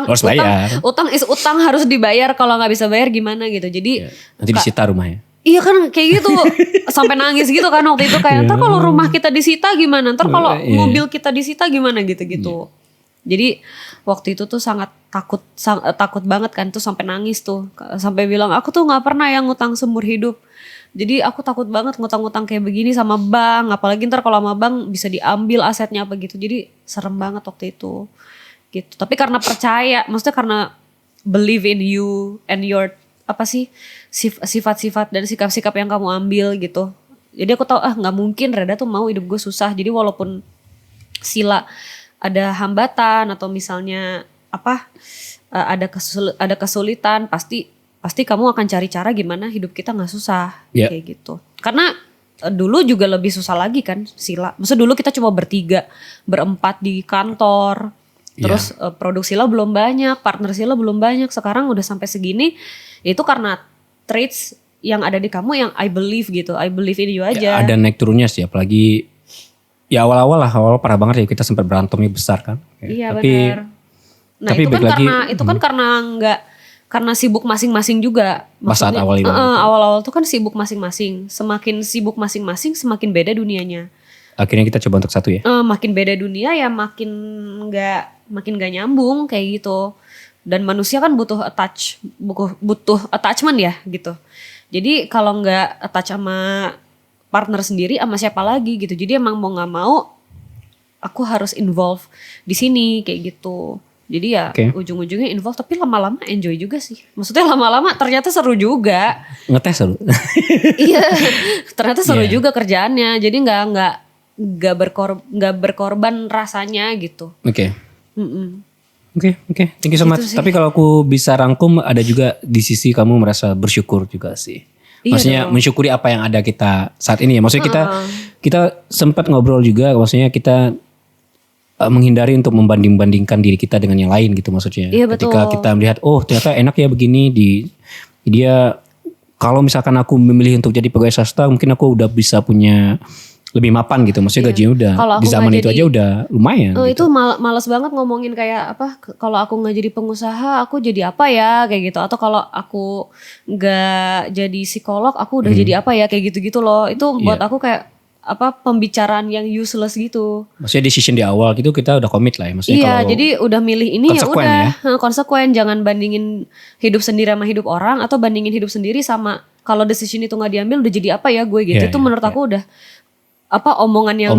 harus bayar.
utang harus dibayar, kalau nggak bisa bayar gimana gitu, jadi
nanti disita rumahnya.
Iya kan kayak gitu sampai nangis gitu kan waktu itu, kayak ntar kalau rumah kita disita gimana, ntar kalau mobil kita disita gimana gitu. Jadi waktu itu tuh sangat takut banget kan, tuh sampai nangis tuh, sampai bilang aku tuh nggak pernah yang ngutang seumur hidup. Jadi aku takut banget ngutang-ngutang kayak begini sama bank, apalagi ntar kalau sama bank bisa diambil asetnya apa gitu. Jadi serem banget waktu itu gitu. Tapi karena percaya, maksudnya karena believe in you and your sifat-sifat dan sikap-sikap yang kamu ambil gitu. Jadi aku tahu nggak mungkin Reda tuh mau hidup gue susah. Jadi walaupun Sila ada hambatan atau misalnya ada kesulitan, pasti kamu akan cari cara gimana hidup kita nggak susah kayak gitu. Karena dulu juga lebih susah lagi kan Sila. Maksudnya dulu kita cuma berempat di kantor. Terus produk Sila belum banyak, partner Sila belum banyak. Sekarang udah sampai segini. Itu karena traits yang ada di kamu yang I believe gitu. I believe in you aja.
Ada naik turunnya sih, apalagi ya awal-awal parah banget ya, kita sempat berantemnya besar kan.
Iya benar. Nah tapi itu kan karena sibuk masing-masing juga.
Maksudnya awal
tuh kan sibuk masing-masing. Semakin sibuk masing-masing semakin beda dunianya.
Akhirnya kita coba untuk satu ya.
Makin beda dunia ya makin gak nyambung kayak gitu. Dan manusia kan butuh attachment ya gitu. Jadi kalau nggak attach sama partner sendiri, sama siapa lagi gitu. Jadi emang mau nggak mau aku harus involve di sini kayak gitu. Jadi ya ujung-ujungnya involve, tapi lama-lama enjoy juga sih. Maksudnya lama-lama ternyata seru juga.
Ngetes seru.
Iya, ternyata seru juga kerjaannya. Jadi nggak berkorban rasanya gitu.
Oke. Thank you so much. Tapi kalau aku bisa rangkum, ada juga di sisi kamu merasa bersyukur juga sih. Maksudnya mensyukuri apa yang ada kita saat ini ya. Maksudnya kita sempat ngobrol juga, maksudnya kita menghindari untuk membanding-bandingkan diri kita dengan yang lain gitu maksudnya.
Iya,
ketika
betul.
kita melihat ternyata enak ya begini dia kalau misalkan aku memilih untuk jadi pegawai swasta, mungkin aku udah bisa punya lebih mapan gitu, maksudnya gajinya udah di zaman itu aja udah lumayan.
Itu males banget ngomongin kayak kalau aku nggak jadi pengusaha aku jadi apa ya kayak gitu, atau kalau aku nggak jadi psikolog aku udah jadi apa ya kayak gitu loh. Itu buat aku kayak pembicaraan yang useless gitu.
Maksudnya decision di awal gitu kita udah komit lah ya. Maksudnya
iya, jadi udah milih ini ya udah konsekuen, jangan bandingin hidup sendiri sama hidup orang, atau bandingin hidup sendiri sama kalau decision itu nggak diambil udah jadi apa ya gue gitu. Itu menurut aku udah omongan yang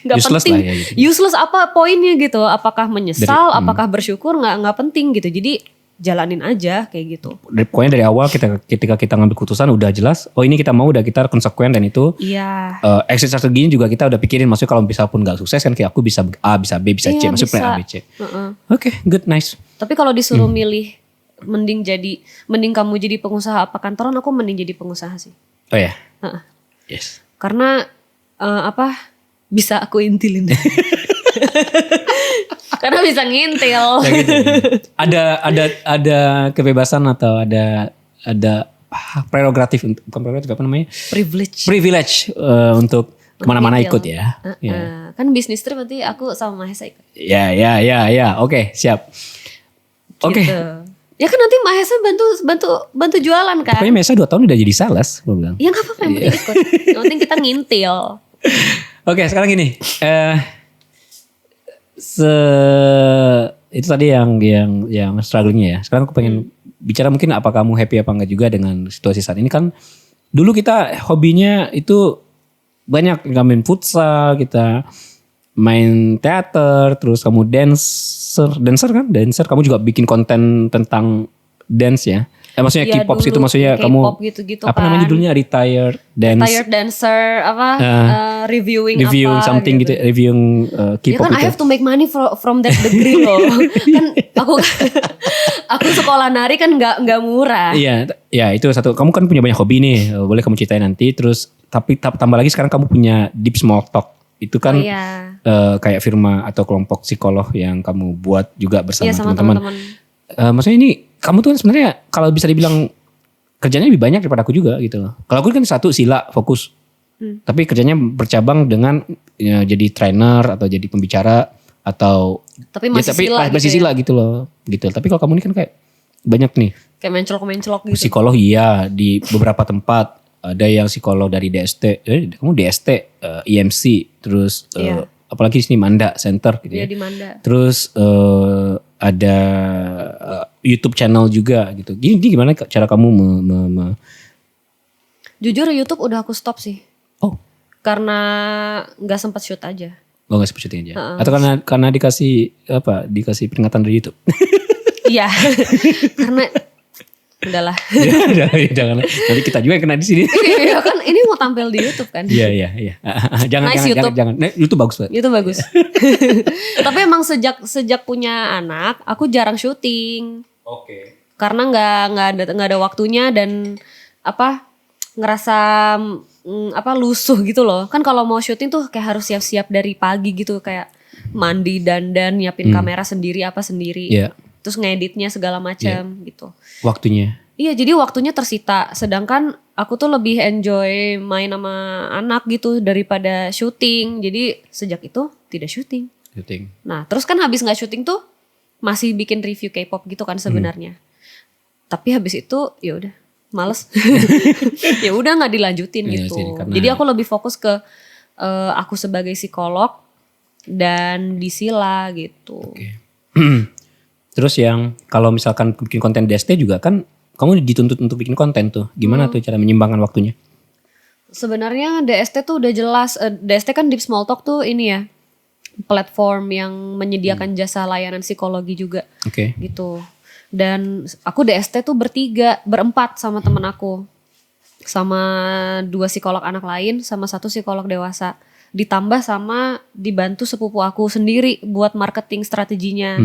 gak
useless
penting
lah ya gitu.
Useless apa poinnya gitu, apakah menyesal, apakah bersyukur, nggak penting gitu. Jadi jalanin aja kayak gitu.
Pokoknya dari awal ketika kita ngambil keputusan udah jelas, oh ini kita mau, udah kita konsekuen, dan itu
Iya.
exit strateginya juga kita udah pikirin, maksudnya kalau misal pun gak sukses kan kayak aku bisa A, bisa B, bisa C,
Iya,
maksudnya plan A, B, C. Oke, good, nice.
Tapi kalau disuruh milih mending kamu jadi pengusaha apa kantoran, aku mending jadi pengusaha sih.
Oh ya,
Heeh.
yes.
Karena bisa aku intilin. Karena bisa ngintil.
Ya gitu. Ada kebebasan atau ada prerogatif, bukan prerogatif, apa namanya? Privilege untuk kemana-mana ikut ya. Ya.
Kan bisnis trip nanti aku sama Mahesa ikut.
Ya. Oke, siap. Oke.
Gitu. Ya kan nanti Mahesa bantu jualan kan.
Pokoknya Mesa 2 tahun udah jadi sales, gue bilang.
Ya nggak apa-apa, yang penting ikut. Yang penting kita ngintil.
Oke, sekarang gini. Itu tadi yang strugglingnya ya. Sekarang aku pengen bicara mungkin apa kamu happy apa enggak juga dengan situasi saat ini. Kan dulu kita hobinya itu banyak, kita main futsal, kita main teater, terus kamu dancer kamu juga bikin konten tentang dance ya. Maksudnya
Iya,
K-pop gitu,
dulu
maksudnya
K-pop
kamu
gitu-gitu
apa
kan.
namanya judulnya, retired
dancer reviewing
review
apa
something gitu, reviewing
Ya
K-pop
kan I
gitu.
have to make money from that degree loh. Kan aku sekolah nari kan nggak murah.
Iya, ya itu satu. Kamu kan punya banyak hobi nih, boleh kamu ceritain nanti. Terus tapi tambah lagi sekarang kamu punya Deep Small Talk. Itu kan
Oh, iya.
kayak firma atau kelompok psikolog yang kamu buat juga bersama
Iya, sama
teman-teman.
teman-teman.
Maksudnya ini kamu tuh kan sebenarnya kalau bisa dibilang kerjanya lebih banyak daripada aku juga gitu loh. Kalau aku kan satu sila fokus, tapi kerjanya bercabang dengan jadi trainer atau jadi pembicara atau
Tapi masih sila gitu
masih
ya.
sila gitu loh, gitu. Tapi kalau kamu ini kan kayak banyak nih.
Kayak mencolok-mencolok gitu.
Psikolog iya di beberapa tempat, ada yang psikolog dari DST, kamu DST, IMC, terus
Iya.
apalagi sini Manda Center gitu
Dia
ya.
di Manda.
Terus ada YouTube channel juga gitu. Gini gimana cara kamu
Jujur YouTube udah aku stop sih.
Oh,
Karena nggak sempat shoot aja.
nggak sempat syuting aja. Atau karena dikasih peringatan dari YouTube.
Iya. Karena udahlah.
Jangan. Nanti kita juga yang kena di sini.
Iya kan ini mau tampil di YouTube kan.
Iya. Jangan. Nah, YouTube bagus banget.
YouTube bagus. Tapi emang sejak punya anak, aku jarang syuting.
Oke.
Karena nggak ada waktunya dan ngerasa lusuh gitu loh. Kan kalau mau syuting tuh kayak harus siap-siap dari pagi gitu, kayak mandi, dandan, nyiapin kamera sendiri sendiri.
Iya.
Terus ngeditnya segala macam gitu.
Waktunya.
Iya, jadi waktunya tersita. Sedangkan aku tuh lebih enjoy main sama anak gitu daripada syuting. Jadi sejak itu tidak syuting. Nah, terus kan habis nggak syuting tuh masih bikin review K-pop gitu kan sebenarnya. Tapi habis itu ya udah males. Ya udah nggak dilanjutin
Iya
gitu.
sih, karena-
Jadi aku lebih fokus ke aku sebagai psikolog dan di sila gitu.
Oke. Terus yang kalau misalkan bikin konten DST juga kan kamu dituntut untuk bikin konten tuh. Gimana tuh cara menyimbangkan waktunya?
Sebenarnya DST tuh udah jelas. DST kan Deep Small Talk tuh ini ya, platform yang menyediakan jasa layanan psikologi juga
Oke.
gitu. Dan aku DST tuh berempat sama temen aku. Sama 2 psikolog anak lain, sama 1 psikolog dewasa. Ditambah sama dibantu sepupu aku sendiri buat marketing strateginya.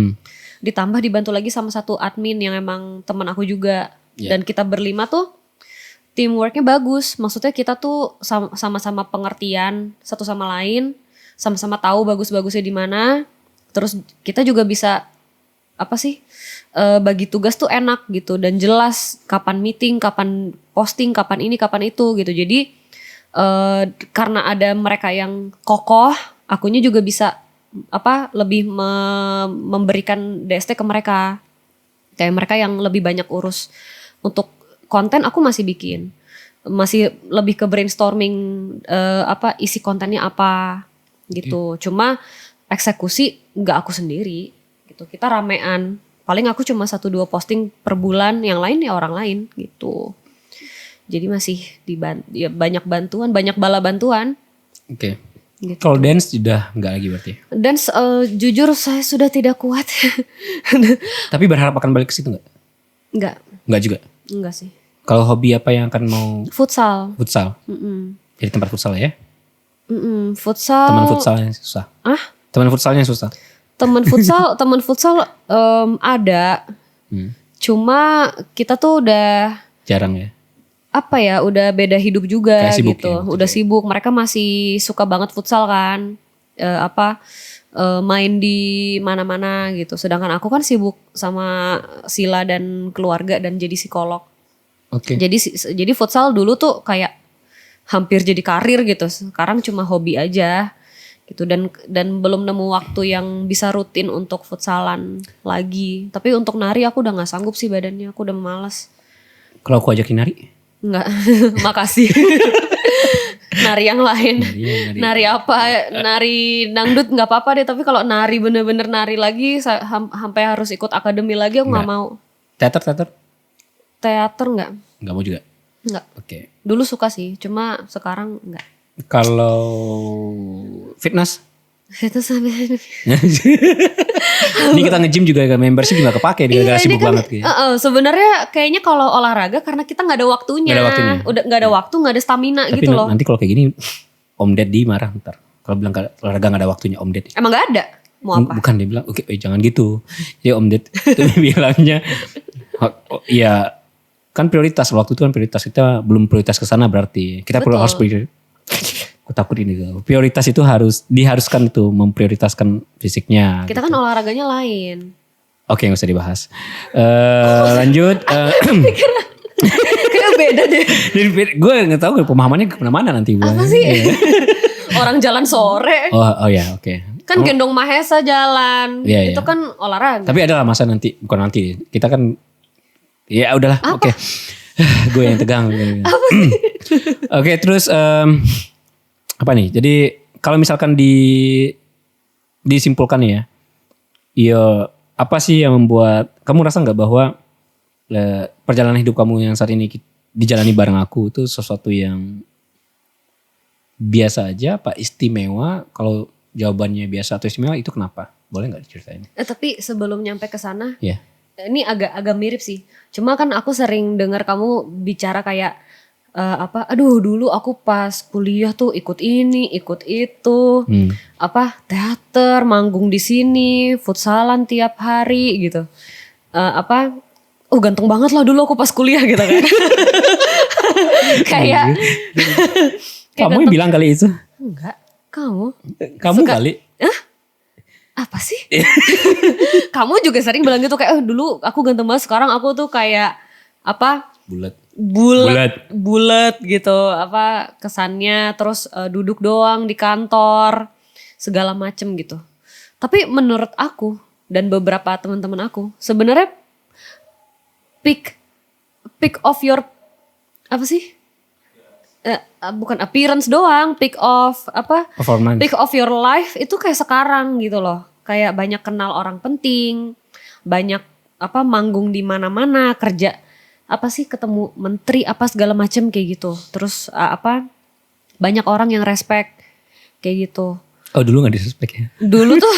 Ditambah dibantu lagi sama 1 admin yang emang teman aku juga.
Yeah.
Dan kita berlima tuh teamworknya bagus. Maksudnya kita tuh sama-sama pengertian satu sama lain, sama-sama tahu bagus-bagusnya di mana. Terus kita juga bisa bagi tugas tuh enak gitu dan jelas kapan meeting, kapan posting, kapan ini, kapan itu gitu. Jadi karena ada mereka yang kokoh, akunya juga bisa lebih memberikan DST ke mereka. Kayak mereka yang lebih banyak urus. Untuk konten aku masih bikin. Masih lebih ke brainstorming isi kontennya apa gitu. Cuma eksekusi nggak aku sendiri gitu. Kita ramean. Paling aku cuma 1-2 posting per bulan, yang lain ya orang lain gitu. Jadi masih banyak bantuan, banyak bala bantuan.
Oke.
Gitu.
Kalau dance sudah nggak lagi berarti.
Dan jujur saya sudah tidak kuat.
Tapi berharap akan balik ke situ nggak? Enggak juga.
Enggak sih.
Kalau hobi apa yang akan mau?
Futsal.
Futsal. Jadi tempat futsal ya?
Futsal.
Teman futsalnya susah. Teman futsalnya susah.
Teman futsal ada. Cuma kita tuh udah
Jarang ya.
apa ya, udah beda hidup juga
Kayak sibuk
gitu.
ya, maksudnya.
Udah sibuk. Mereka masih suka banget futsal kan. Main di mana-mana gitu. Sedangkan aku kan sibuk sama Sila dan keluarga dan jadi psikolog.
Oke.
Jadi futsal dulu tuh kayak hampir jadi karir gitu. Sekarang cuma hobi aja gitu, dan belum nemu waktu yang bisa rutin untuk futsalan lagi. Tapi untuk nari aku udah nggak sanggup sih badannya, aku udah malas.
Kalau aku ajakin nari?
Nggak, makasih. Nari yang lain. Nari apa? Nari dangdut nggak apa-apa deh. Tapi kalau nari bener-bener nari lagi sampai harus ikut akademi lagi aku nggak mau.
Teater?
Teater nggak?
Nggak mau juga?
Nggak.
Oke.
Dulu suka sih, cuma sekarang nggak.
Kalau fitness?
Itu sampai
Ini kita nge-gym juga kan, membership juga kepake dia gak sibuk
ini kan,
banget gitu.
sebenarnya kayaknya kalau olahraga karena kita nggak ada waktunya.
Nggak ada waktunya.
Udah nggak ada waktu, nggak ada stamina.
Tapi
gitu loh.
nanti kalau kayak gini Om Deddy marah ntar. Kalau bilang olahraga gak ada waktunya Om Deddy.
Emang nggak ada? Mau apa?
Bukan, dia bilang oke jangan gitu. Jadi Om Deddy itu bilangnya ya kan prioritas, waktu itu kan prioritas, kita belum prioritas ke sana berarti. Kita perlu harus aku takut ini prioritas itu diharuskan itu memprioritaskan fisiknya.
Kita kan olahraganya lain.
Oke, nggak usah dibahas. Lanjut.
Kayak beda deh.
Gue nggak tahu pemahamannya kemana-mana nanti.
Apa sih? Orang jalan sore.
Oh ya, oke.
Kan gendong Mahesa jalan.
Iya,
itu
iya.
kan olahraga.
Tapi adalah masa nanti, bukan nanti. Kita kan, ya udahlah. Oke. Gue yang tegang. Oke, terus apa nih? Jadi kalau misalkan disimpulkan ya apa sih yang membuat kamu rasa nggak bahwa perjalanan hidup kamu yang saat ini dijalani bareng aku itu sesuatu yang biasa aja, apa istimewa? Kalau jawabannya biasa atau istimewa itu kenapa? Boleh nggak diceritain?
Tapi sebelum nyampe ke sana,
Ya.
ini agak mirip sih. Cuma kan aku sering dengar kamu bicara kayak aduh dulu aku pas kuliah tuh ikut ini, ikut itu, teater, manggung di sini, futsalan tiap hari gitu. Ganteng banget lah dulu aku pas kuliah gitu kan. Kayak
kamu yang bilang kali itu?
Enggak, kamu
Kali?
apa sih? Kamu juga sering bilang gitu kayak dulu aku ganteng banget, sekarang aku tuh kayak bulat gitu, kesannya, terus duduk doang di kantor segala macem gitu. Tapi menurut aku dan beberapa teman-teman aku sebenarnya peak of your bukan appearance doang, peak of
performance.
Peak of your life itu kayak sekarang gitu loh. Kayak banyak kenal orang penting, banyak manggung di mana-mana, kerja ketemu menteri segala macem kayak gitu. Terus banyak orang yang respect kayak gitu.
Oh, dulu gak di-respect ya?
Dulu tuh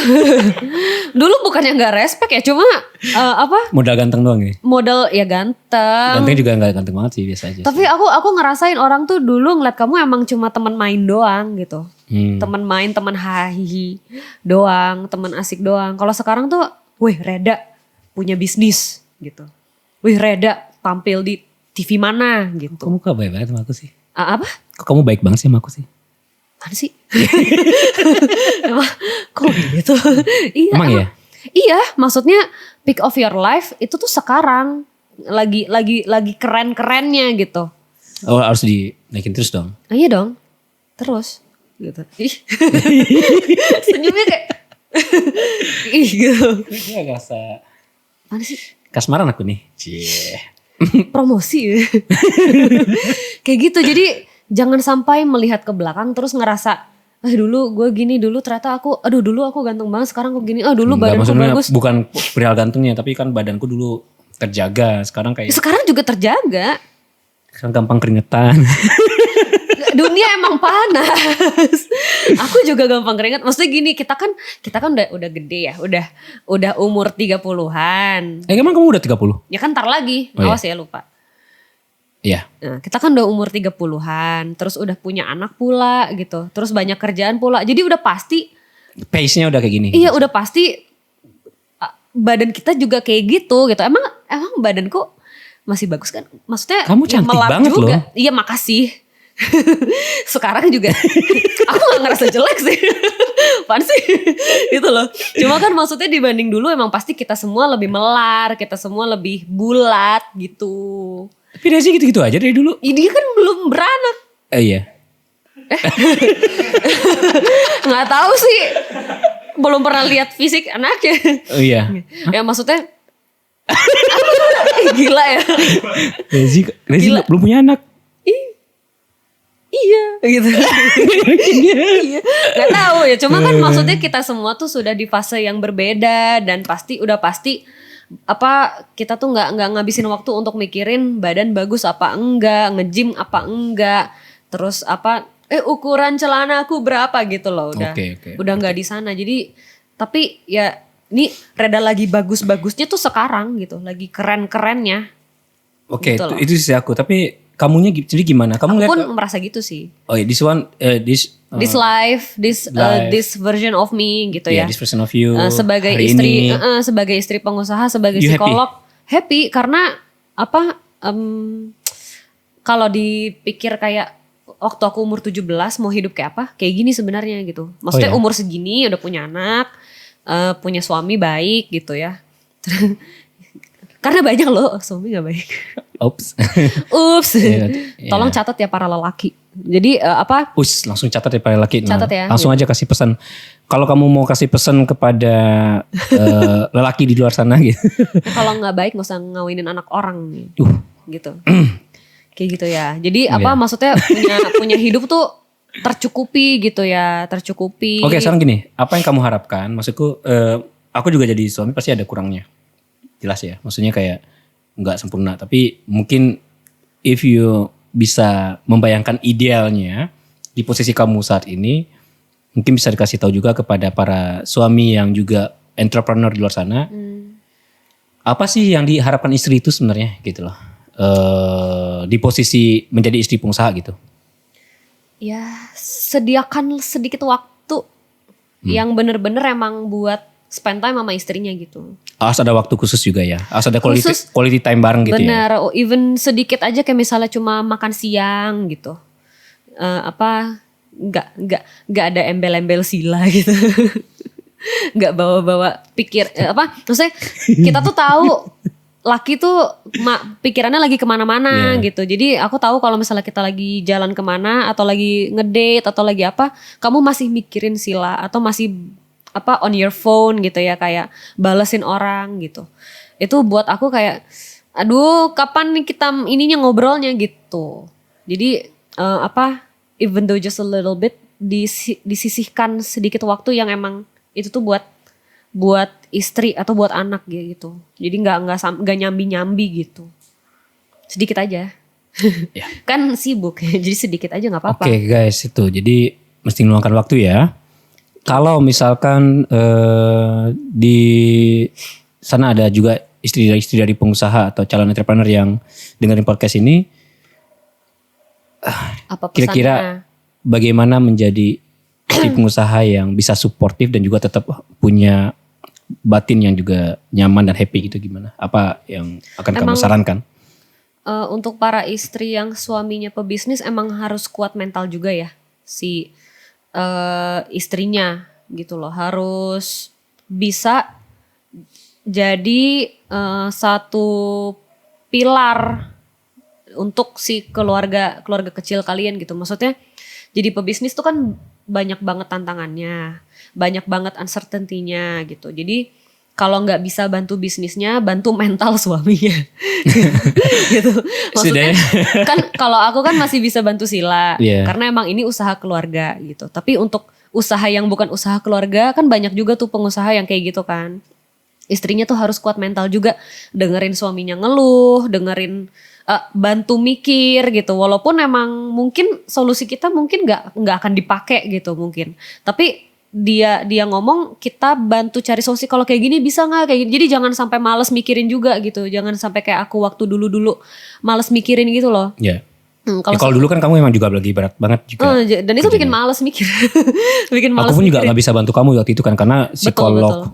dulu bukannya gak respect ya, cuma
modal ganteng doang ya?
Modal ya ganteng.
Ganteng juga gak ganteng banget sih, biasa aja.
Tapi aku ngerasain orang tuh dulu ngeliat kamu emang cuma teman main doang gitu. Teman main, teman hahihi doang, teman asik doang. Kalau sekarang tuh, wih Reda punya bisnis gitu. Wih Reda tampil di TV mana gitu.
Kamu kok baik banget sama aku sih?
Apa?
Kok kamu baik banget sih sama aku sih?
Mana sih? Emang kok gitu? Iya.
Emang ya?
Iya, maksudnya peak of your life itu tuh sekarang lagi keren-kerennya gitu.
Oh, harus dinaikin terus dong.
Iya dong. Terus gitu. Ih. Senyumnya kayak ih gitu.
Gue gak rasa
Mana sih?
kasmaran aku nih. Cie.
Promosi. Kayak gitu. Jadi jangan sampai melihat ke belakang terus ngerasa dulu gue gini, dulu ternyata dulu aku ganteng banget, sekarang aku gini, dulu badanku bagus.
Bukan perihal gantengnya, tapi kan badanku dulu terjaga, sekarang kayak.
Sekarang juga terjaga.
Sekarang gampang keringetan.
dunia emang panas. Aku juga gampang keringat. Maksudnya gini, kita kan udah gede ya, udah umur 30-an.
Emang kamu udah 30?
Ya kan ntar lagi,
Oh,
awas ya lupa.
Iya.
Nah, kita kan udah umur 30-an, terus udah punya anak pula gitu. Terus banyak kerjaan pula. Jadi udah pasti
Pace-nya udah kayak gini.
iya udah pasti badan kita juga kayak gitu gitu. Emang badanku masih bagus kan? Maksudnya
Kamu cantik
melar
banget
juga.
loh.
Iya makasih. Sekarang juga aku gak ngerasa jelek sih. Apaan sih? Gitu loh. Cuma kan maksudnya dibanding dulu emang pasti kita semua lebih melar, kita semua lebih bulat gitu.
Tapi Desi gitu-gitu aja dari dulu.
Ya, dia kan belum beranak.
Iya.
Nggak tahu sih. Belum pernah lihat fisik anaknya.
Oh iya.
Ya maksudnya gila ya.
Desi
Gila.
belum punya anak.
Iya gitu. Iya. Gak tahu ya. Cuma kan maksudnya kita semua tuh sudah di fase yang berbeda dan udah pasti apa kita tuh nggak ngabisin waktu untuk mikirin badan bagus apa enggak, nge-gym apa enggak, terus apa ukuran celana aku berapa gitu loh. Udah nggak di sana. Jadi tapi ya ini Reda lagi bagus-bagusnya tuh sekarang gitu, lagi keren-kerennya.
Oke,
Gitu loh.
itu sih aku. Tapi kamunya jadi gimana? Kamu
Aku
lihat?
pun merasa gitu sih.
Oh iya, this
Life,
life.
this version of me gitu
yeah,
ya.
this version of you.
Sebagai
hari
istri,
ini.
sebagai istri pengusaha, sebagai
You
psikolog, happy karena apa? Kalau dipikir kayak waktu aku umur 17 mau hidup kayak apa? Kayak gini sebenarnya gitu. Maksudnya
Oh, ya?
umur segini udah punya anak, punya suami baik gitu ya. Karena banyak loh suami gak baik.
Oops.
Ups.
Iya.
Tolong catat ya para lelaki. Jadi apa?
Langsung catat ya Pak laki.
Catat ya,
Langsung aja kasih pesan. Kalau kamu mau kasih pesan kepada lelaki di luar sana gitu.
Kalau nggak baik nggak usah ngawinin anak orang nih. Gitu. Kayak gitu ya. Jadi apa
Iya.
maksudnya punya hidup tuh tercukupi gitu ya, tercukupi.
Oke, sekarang gini, apa yang kamu harapkan? Maksudku, aku juga jadi suami pasti ada kurangnya, jelas ya. Maksudnya kayak nggak sempurna, tapi mungkin if you bisa membayangkan idealnya di posisi kamu saat ini, mungkin bisa dikasih tahu juga kepada para suami yang juga entrepreneur di luar sana. Apa sih yang diharapkan istri itu sebenarnya gitu loh, di posisi menjadi istri pengusaha gitu?
Ya sediakan sedikit waktu yang bener-bener emang buat spend time sama istrinya gitu.
Harus ada waktu khusus juga ya. Harus ada
Khusus.
quality time bareng gitu ya.
Bener, even sedikit aja kayak misalnya cuma makan siang gitu. Nggak ada embel-embel sila gitu. Nggak bawa-bawa maksudnya kita tuh tahu laki tuh pikirannya lagi kemana-mana gitu. Jadi aku tahu kalau misalnya kita lagi jalan kemana atau lagi ngedate atau lagi apa, kamu masih mikirin sila atau masih on your phone gitu ya, kayak balesin orang gitu. Itu buat aku kayak aduh kapan nih kita ininya ngobrolnya gitu. Jadi even though just a little bit disisihkan sedikit waktu yang emang itu tuh buat istri atau buat anak gitu. Jadi nggak nyambi gitu. Sedikit aja.
Ya.
Kan sibuk jadi sedikit aja nggak apa-apa.
Oke guys, itu jadi mesti meluangkan waktu ya. Kalau misalkan di sana ada juga istri dari pengusaha atau calon entrepreneur yang dengerin podcast ini,
Apa pesannya?
kira-kira bagaimana menjadi istri pengusaha yang bisa suportif dan juga tetap punya batin yang juga nyaman dan happy gitu, gimana? Apa yang akan kamu sarankan?
Untuk para istri yang suaminya pebisnis emang harus kuat mental juga ya si istrinya gitu loh, harus bisa jadi satu pilar untuk si keluarga kecil kalian gitu. Maksudnya jadi pebisnis tuh kan banyak banget tantangannya, banyak banget uncertainty-nya gitu. Jadi kalau nggak bisa bantu bisnisnya, bantu mental suaminya. Gitu. Maksudnya kan kalau aku kan masih bisa bantu Sila, karena emang ini usaha keluarga gitu. Tapi untuk usaha yang bukan usaha keluarga kan banyak juga tuh pengusaha yang kayak gitu kan. Istrinya tuh harus kuat mental juga, dengerin suaminya ngeluh, dengerin bantu mikir gitu. Walaupun emang mungkin solusi kita mungkin nggak akan dipakai gitu mungkin. Tapi dia ngomong kita bantu cari solusi, kalau kayak gini bisa nggak kayak gini. Jadi jangan sampai males mikirin juga gitu. Jangan sampai kayak aku waktu dulu males mikirin gitu loh.
Ya.
Kalau
dulu kan kamu emang juga lagi berat banget juga.
dan itu bikin males mikir. Bikin males.
Aku pun juga
mikirin.
nggak bisa bantu kamu waktu itu kan karena psikolog,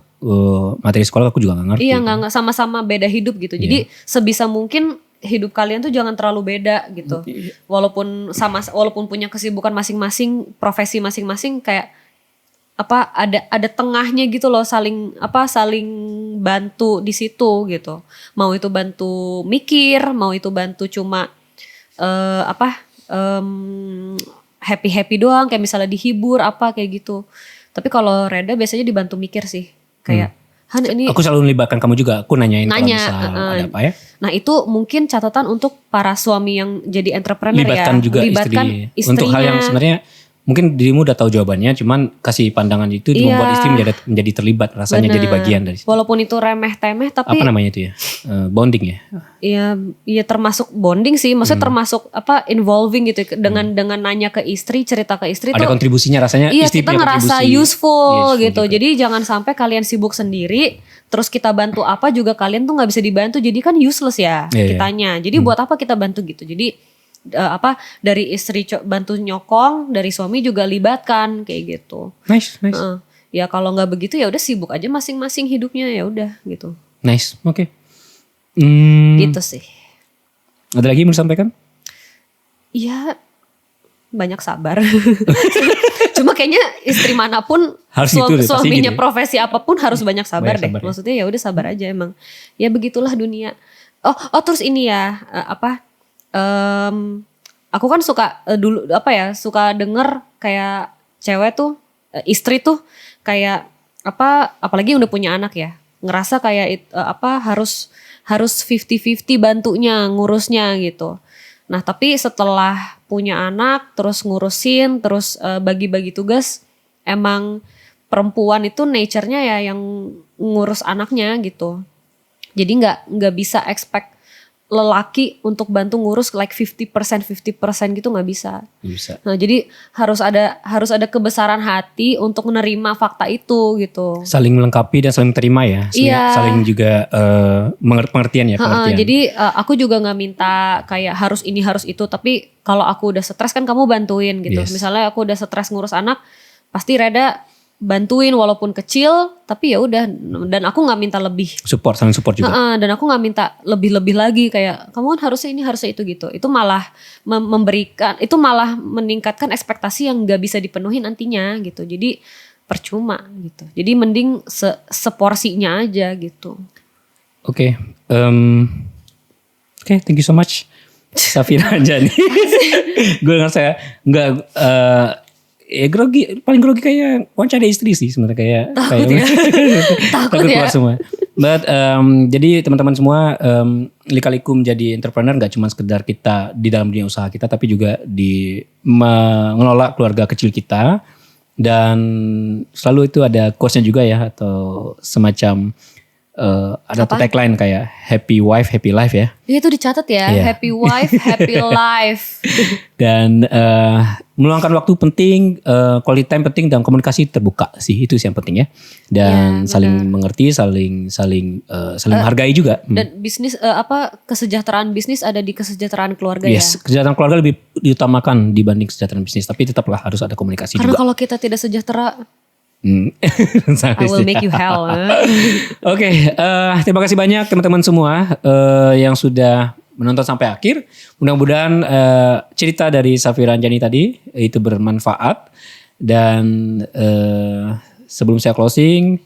materi sekolah aku juga nggak ngerti.
Iya, nggak sama-sama beda hidup gitu. Jadi sebisa mungkin hidup kalian tuh jangan terlalu beda gitu. Walaupun punya kesibukan masing-masing, profesi masing-masing, kayak apa ada tengahnya gitu loh, saling bantu di situ gitu. Mau itu bantu mikir, mau itu bantu cuma happy doang, kayak misalnya dihibur apa kayak gitu. Tapi kalau Reda biasanya dibantu mikir sih, kayak Han ini.
Aku selalu melibatkan kamu juga, aku nanyain kalau misal ada apa ya.
Nah itu mungkin catatan untuk para suami yang jadi entrepreneur
Libatkan juga
libatkan
istri. Untuk hal yang sebenarnya mungkin dirimu udah tahu jawabannya, cuman kasih pandangan itu membuat istri menjadi terlibat, rasanya jadi bagian dari situ.
Walaupun itu remeh-temeh tapi
apa namanya itu ya? Bonding ya?
Iya termasuk bonding sih, maksudnya termasuk involving gitu dengan nanya ke istri, cerita ke istri
ada
tuh
kontribusinya rasanya.
Iya,
istri
kita
punya
ngerasa
kontribusi.
useful gitu. Jadi jangan sampai kalian sibuk sendiri terus kita bantu apa juga kalian tuh nggak bisa dibantu, jadi kan useless ya kitanya. Jadi buat apa kita bantu gitu. Jadi dari istri bantu nyokong, dari suami juga libatkan kayak gitu.
Nice.
Ya kalau nggak begitu ya udah sibuk aja masing-masing hidupnya, ya udah gitu.
Nice, oke.
Gitu sih.
Ada lagi yang mau disampaikan?
Iya, banyak sabar. Cuma kayaknya istri manapun
harus
suaminya
gitu.
Profesi apapun harus banyak sabar deh.
Ya.
Maksudnya ya udah sabar aja emang. Ya begitulah dunia. Oh terus ini ya aku kan suka dulu suka denger kayak cewek tuh istri tuh kayak apalagi yang udah punya anak ya, ngerasa kayak harus 50-50 bantunya ngurusnya gitu. Nah tapi setelah punya anak terus ngurusin terus bagi-bagi tugas, emang perempuan itu nature-nya ya yang ngurus anaknya gitu. Jadi nggak bisa expect lelaki untuk bantu ngurus like 50% gitu, nggak bisa. Nah jadi harus ada kebesaran hati untuk menerima fakta itu gitu.
Saling melengkapi dan saling terima ya. Saling juga pengertian ya.
Jadi aku juga nggak minta kayak harus ini harus itu, tapi kalau aku udah stres kan kamu bantuin gitu. Misalnya aku udah stres ngurus anak, pasti Reda bantuin walaupun kecil, tapi ya udah, dan aku nggak minta lebih,
saling support juga.
dan aku nggak minta lebih lagi kayak kamu kan harusnya ini harusnya itu gitu. Itu malah malah meningkatkan ekspektasi yang nggak bisa dipenuhi nantinya gitu. Jadi percuma gitu. Jadi mending seporsinya aja gitu.
Oke, thank you so much Safira Anjani. Gue ngerasa nggak paling grogi kayak wawancara istri sih sebenarnya, kayak takut
ya.
keluar semua. But jadi teman-teman semua, lika-liku menjadi entrepreneur nggak cuma sekedar kita di dalam dunia usaha kita, tapi juga di mengelola keluarga kecil kita. Dan selalu itu ada quotes-nya juga ya, atau semacam ada tagline kayak happy wife happy life ya.
Itu dicatat ya, happy wife happy life.
Dan meluangkan waktu penting, quality time penting, dan komunikasi terbuka sih, itu sih yang penting ya. Dan saling mengerti, saling menghargai juga.
Dan bisnis kesejahteraan bisnis ada di kesejahteraan keluarga
ya. Kesejahteraan keluarga lebih diutamakan dibanding kesejahteraan bisnis, tapi tetaplah harus ada komunikasi
karena
juga.
Karena kalau kita tidak sejahtera, I will make you hell.
Oke, terima kasih banyak teman-teman semua yang sudah menonton sampai akhir. Mudah-mudahan cerita dari Safira Anjani tadi itu bermanfaat. Dan sebelum saya closing,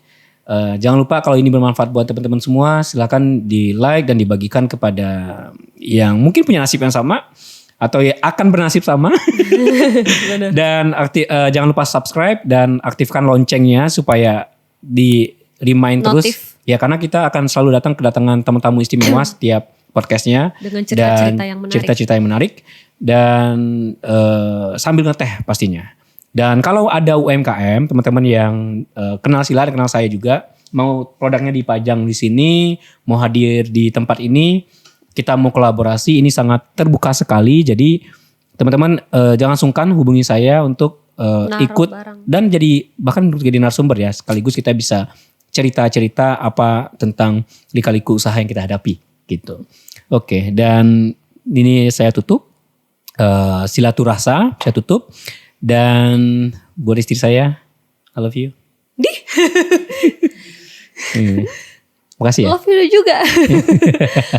jangan lupa kalau ini bermanfaat buat teman-teman semua, silakan di like dan dibagikan kepada yang mungkin punya nasib yang sama atau ya akan bernasib sama. Dan jangan lupa subscribe dan aktifkan loncengnya supaya di remind terus ya, karena kita akan selalu kedatangan tamu-tamu istimewa setiap podcastnya
dengan cerita-cerita yang menarik
dan sambil ngeteh pastinya. Dan kalau ada UMKM teman-teman yang kenal Sila dan kenal saya juga, mau produknya dipajang di sini, mau hadir di tempat ini, kita mau kolaborasi ini sangat terbuka sekali. Jadi teman-teman jangan sungkan hubungi saya untuk ikut
bareng.
dan bahkan untuk jadi narasumber ya. Sekaligus kita bisa cerita-cerita apa tentang lika-liku usaha yang kita hadapi gitu. Oke, dan ini saya tutup. Silaturasa saya tutup. Dan buat istri saya, I love you. Makasih ya.
Love you juga.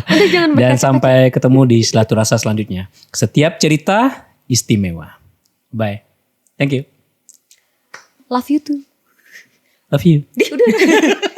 Udah jangan
Dan sampai ketemu di Silaturasa selanjutnya. Setiap cerita istimewa. Bye. Thank you.
Love you too.
Love you.
Udah.